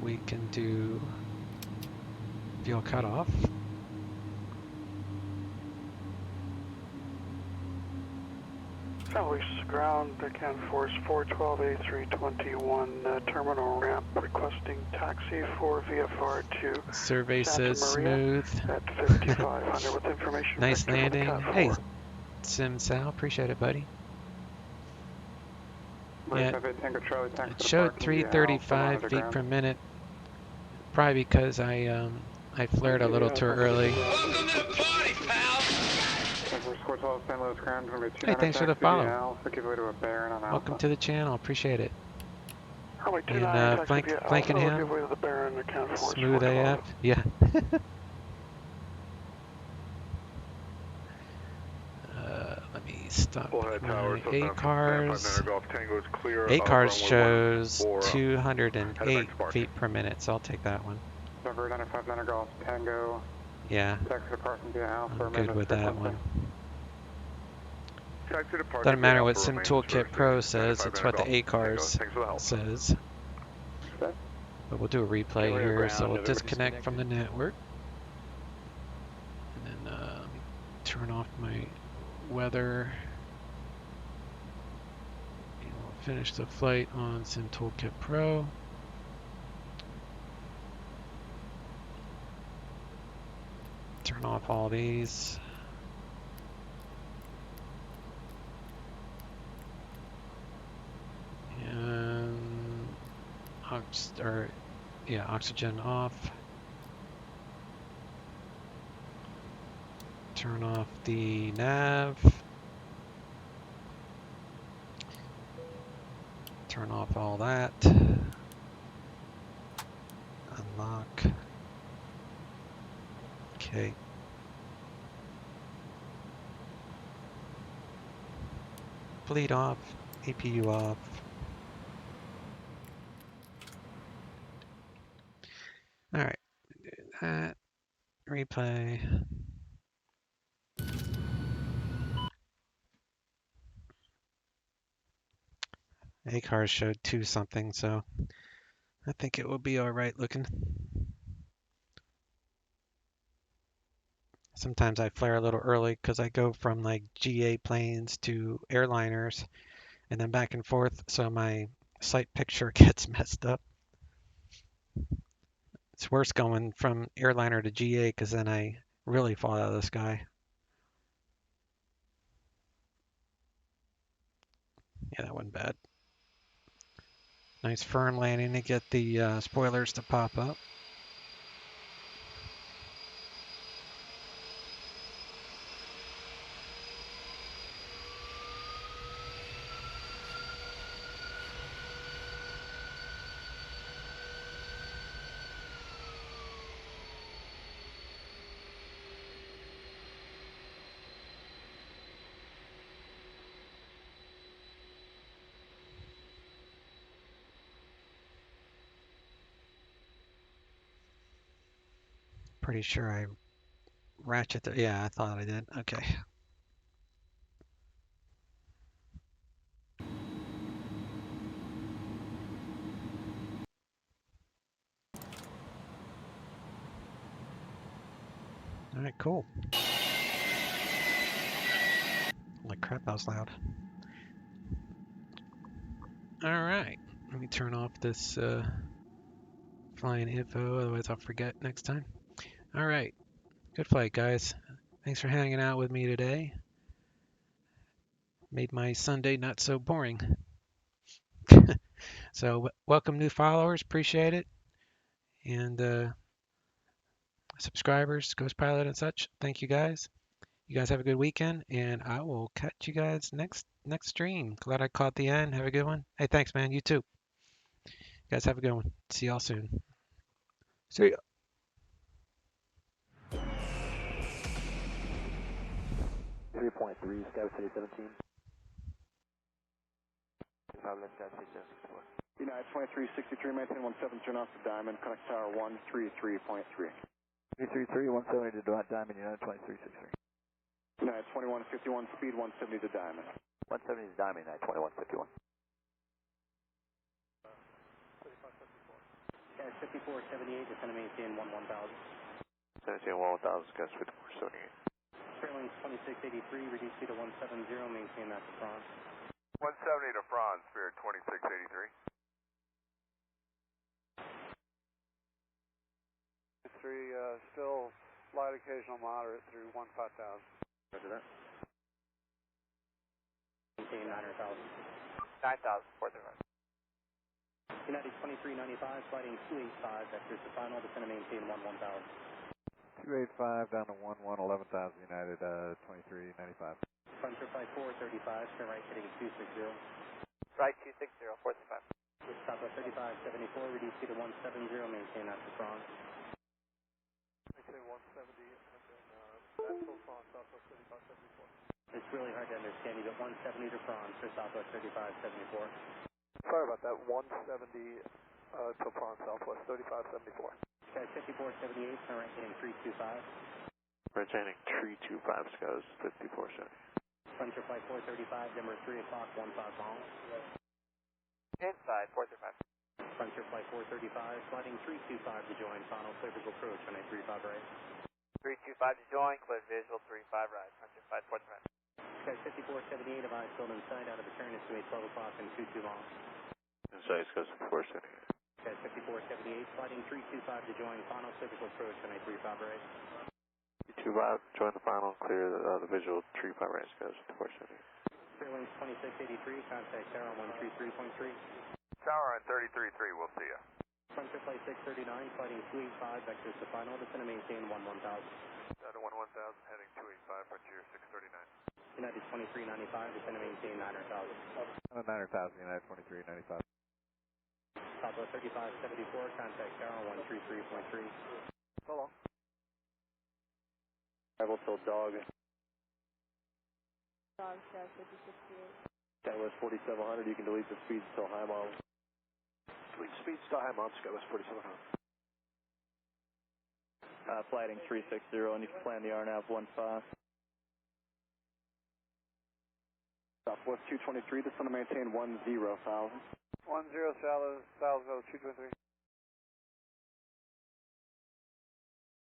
we can do fuel cutoff. Southeast ground, deckhand force 412 A321 terminal ramp, requesting taxi for VFR to Survey Santa says Maria smooth. at 5500 with information. Nice vector for the landing. Cat Hey, 4. Sim Sal, appreciate it, buddy. Yeah, it showed 335 feet per minute. Probably because I flared a little too early. Hey, thanks for the follow. Welcome to the channel, appreciate it. And Flankenham, smooth AF, yeah. Let me stop my A cars. A cars shows 208 feet per minute, so I'll take that one. Yeah, I'm good with that one. Doesn't matter what Sim Toolkit Pro says, it's what the A cars says. But we'll do a replay here, so we'll disconnect from the network. And then let me turn off my weather. And we'll finish the flight on Sim Toolkit Pro. Turn off all these. And oxygen off. Turn off the nav. Turn off all that. Unlock. Okay. Bleed off. APU off. All right. Do that. Replay. A cars showed 2 something, so I think it will be all right looking. Sometimes I flare a little early because I go from like GA planes to airliners and then back and forth, so my sight picture gets messed up. It's worse going from airliner to GA because then I really fall out of the sky. Yeah, that wasn't bad. Nice firm landing to get the spoilers to pop up. Pretty sure I ratchet the, yeah, I thought I did. Okay. All right, cool. Holy crap, that was loud. All right, let me turn off this flying info, otherwise I'll forget next time. All right, good flight, guys. Thanks for hanging out with me today. Made my Sunday not so boring. So welcome new followers, appreciate it. And subscribers, Ghost Pilot and such, thank you guys. You guys have a good weekend, and I will catch you guys next stream. Glad I caught the end. Have a good one. Hey, thanks, man. You too. You guys have a good one. See y'all soon. See ya. .3, Sky City 17. 5 left, Sky City 74. United 2363, maintain 17, turn off the Diamond, connect tower 133.3. 333, 170 to Diamond, United 2363. United 2151, speed 170 to Diamond. 170 to Diamond, United 2151. Sky 5478, descend to maintain 11000. 17 1000, Sky 5478. Trailing 2683, reduce speed to 170, maintain that to Franz. 170 to Franz, Spirit 2683. 3, still light occasional moderate through 15,000. Roger that. Maintain 900,000. 9,000, 435. United 2395, sliding 285, vectors to final, descend to maintain 11000. 285 down to 11,000 United 2395. Front trip by 435, turn right heading 260. Right 260, 435. Stop at 3574, reduce speed to 170, maintain that to Franz. Maintain 170 and then that's Franz, Southwest 3574. It's really hard to understand you, but 170 to Franz for Southwest 3574. Sorry about that, 170 to Franz, Southwest 3574. Sky 5478, turn right heading 325. Retaining 325, Skies 5470. Front trip by 435, number 3 o'clock, 15 miles. Inside 435. Front trip by 435, sliding 325 to join, final clear visual approach on 835 right. 325 to join, clear visual 35 right, front trip by 435. Sky 5478, advise still inside, out of the turn, estimate 12 o'clock and 22 miles. Inside, Skies 5478. Sky 5478, sliding 325 to join, final clear visual approach on 835 right. 325, join the final, clear the visual 35 right, Skies 5478. Trailing 2683, contact tower on 133.3. Tower on 33.3, we'll see ya. Front trip by 639, sliding 285, vectors to final, descend to maintain 11000. Down to 11000, heading 285, frontier 639. United 2395, descend to maintain 900,000. 900,000 United 2395. Southwest 3574, contact tower on 133.3. So long. Arrival till dog. Dog, Sky 5068. Skywest 4700, you can delete the speed till high miles. Delete speed, still high miles, Skywest 4700. Flighting 360, and you can plan the RNAV 15. Southwest 223, descend to maintain 10,000. 10, Salvo 223.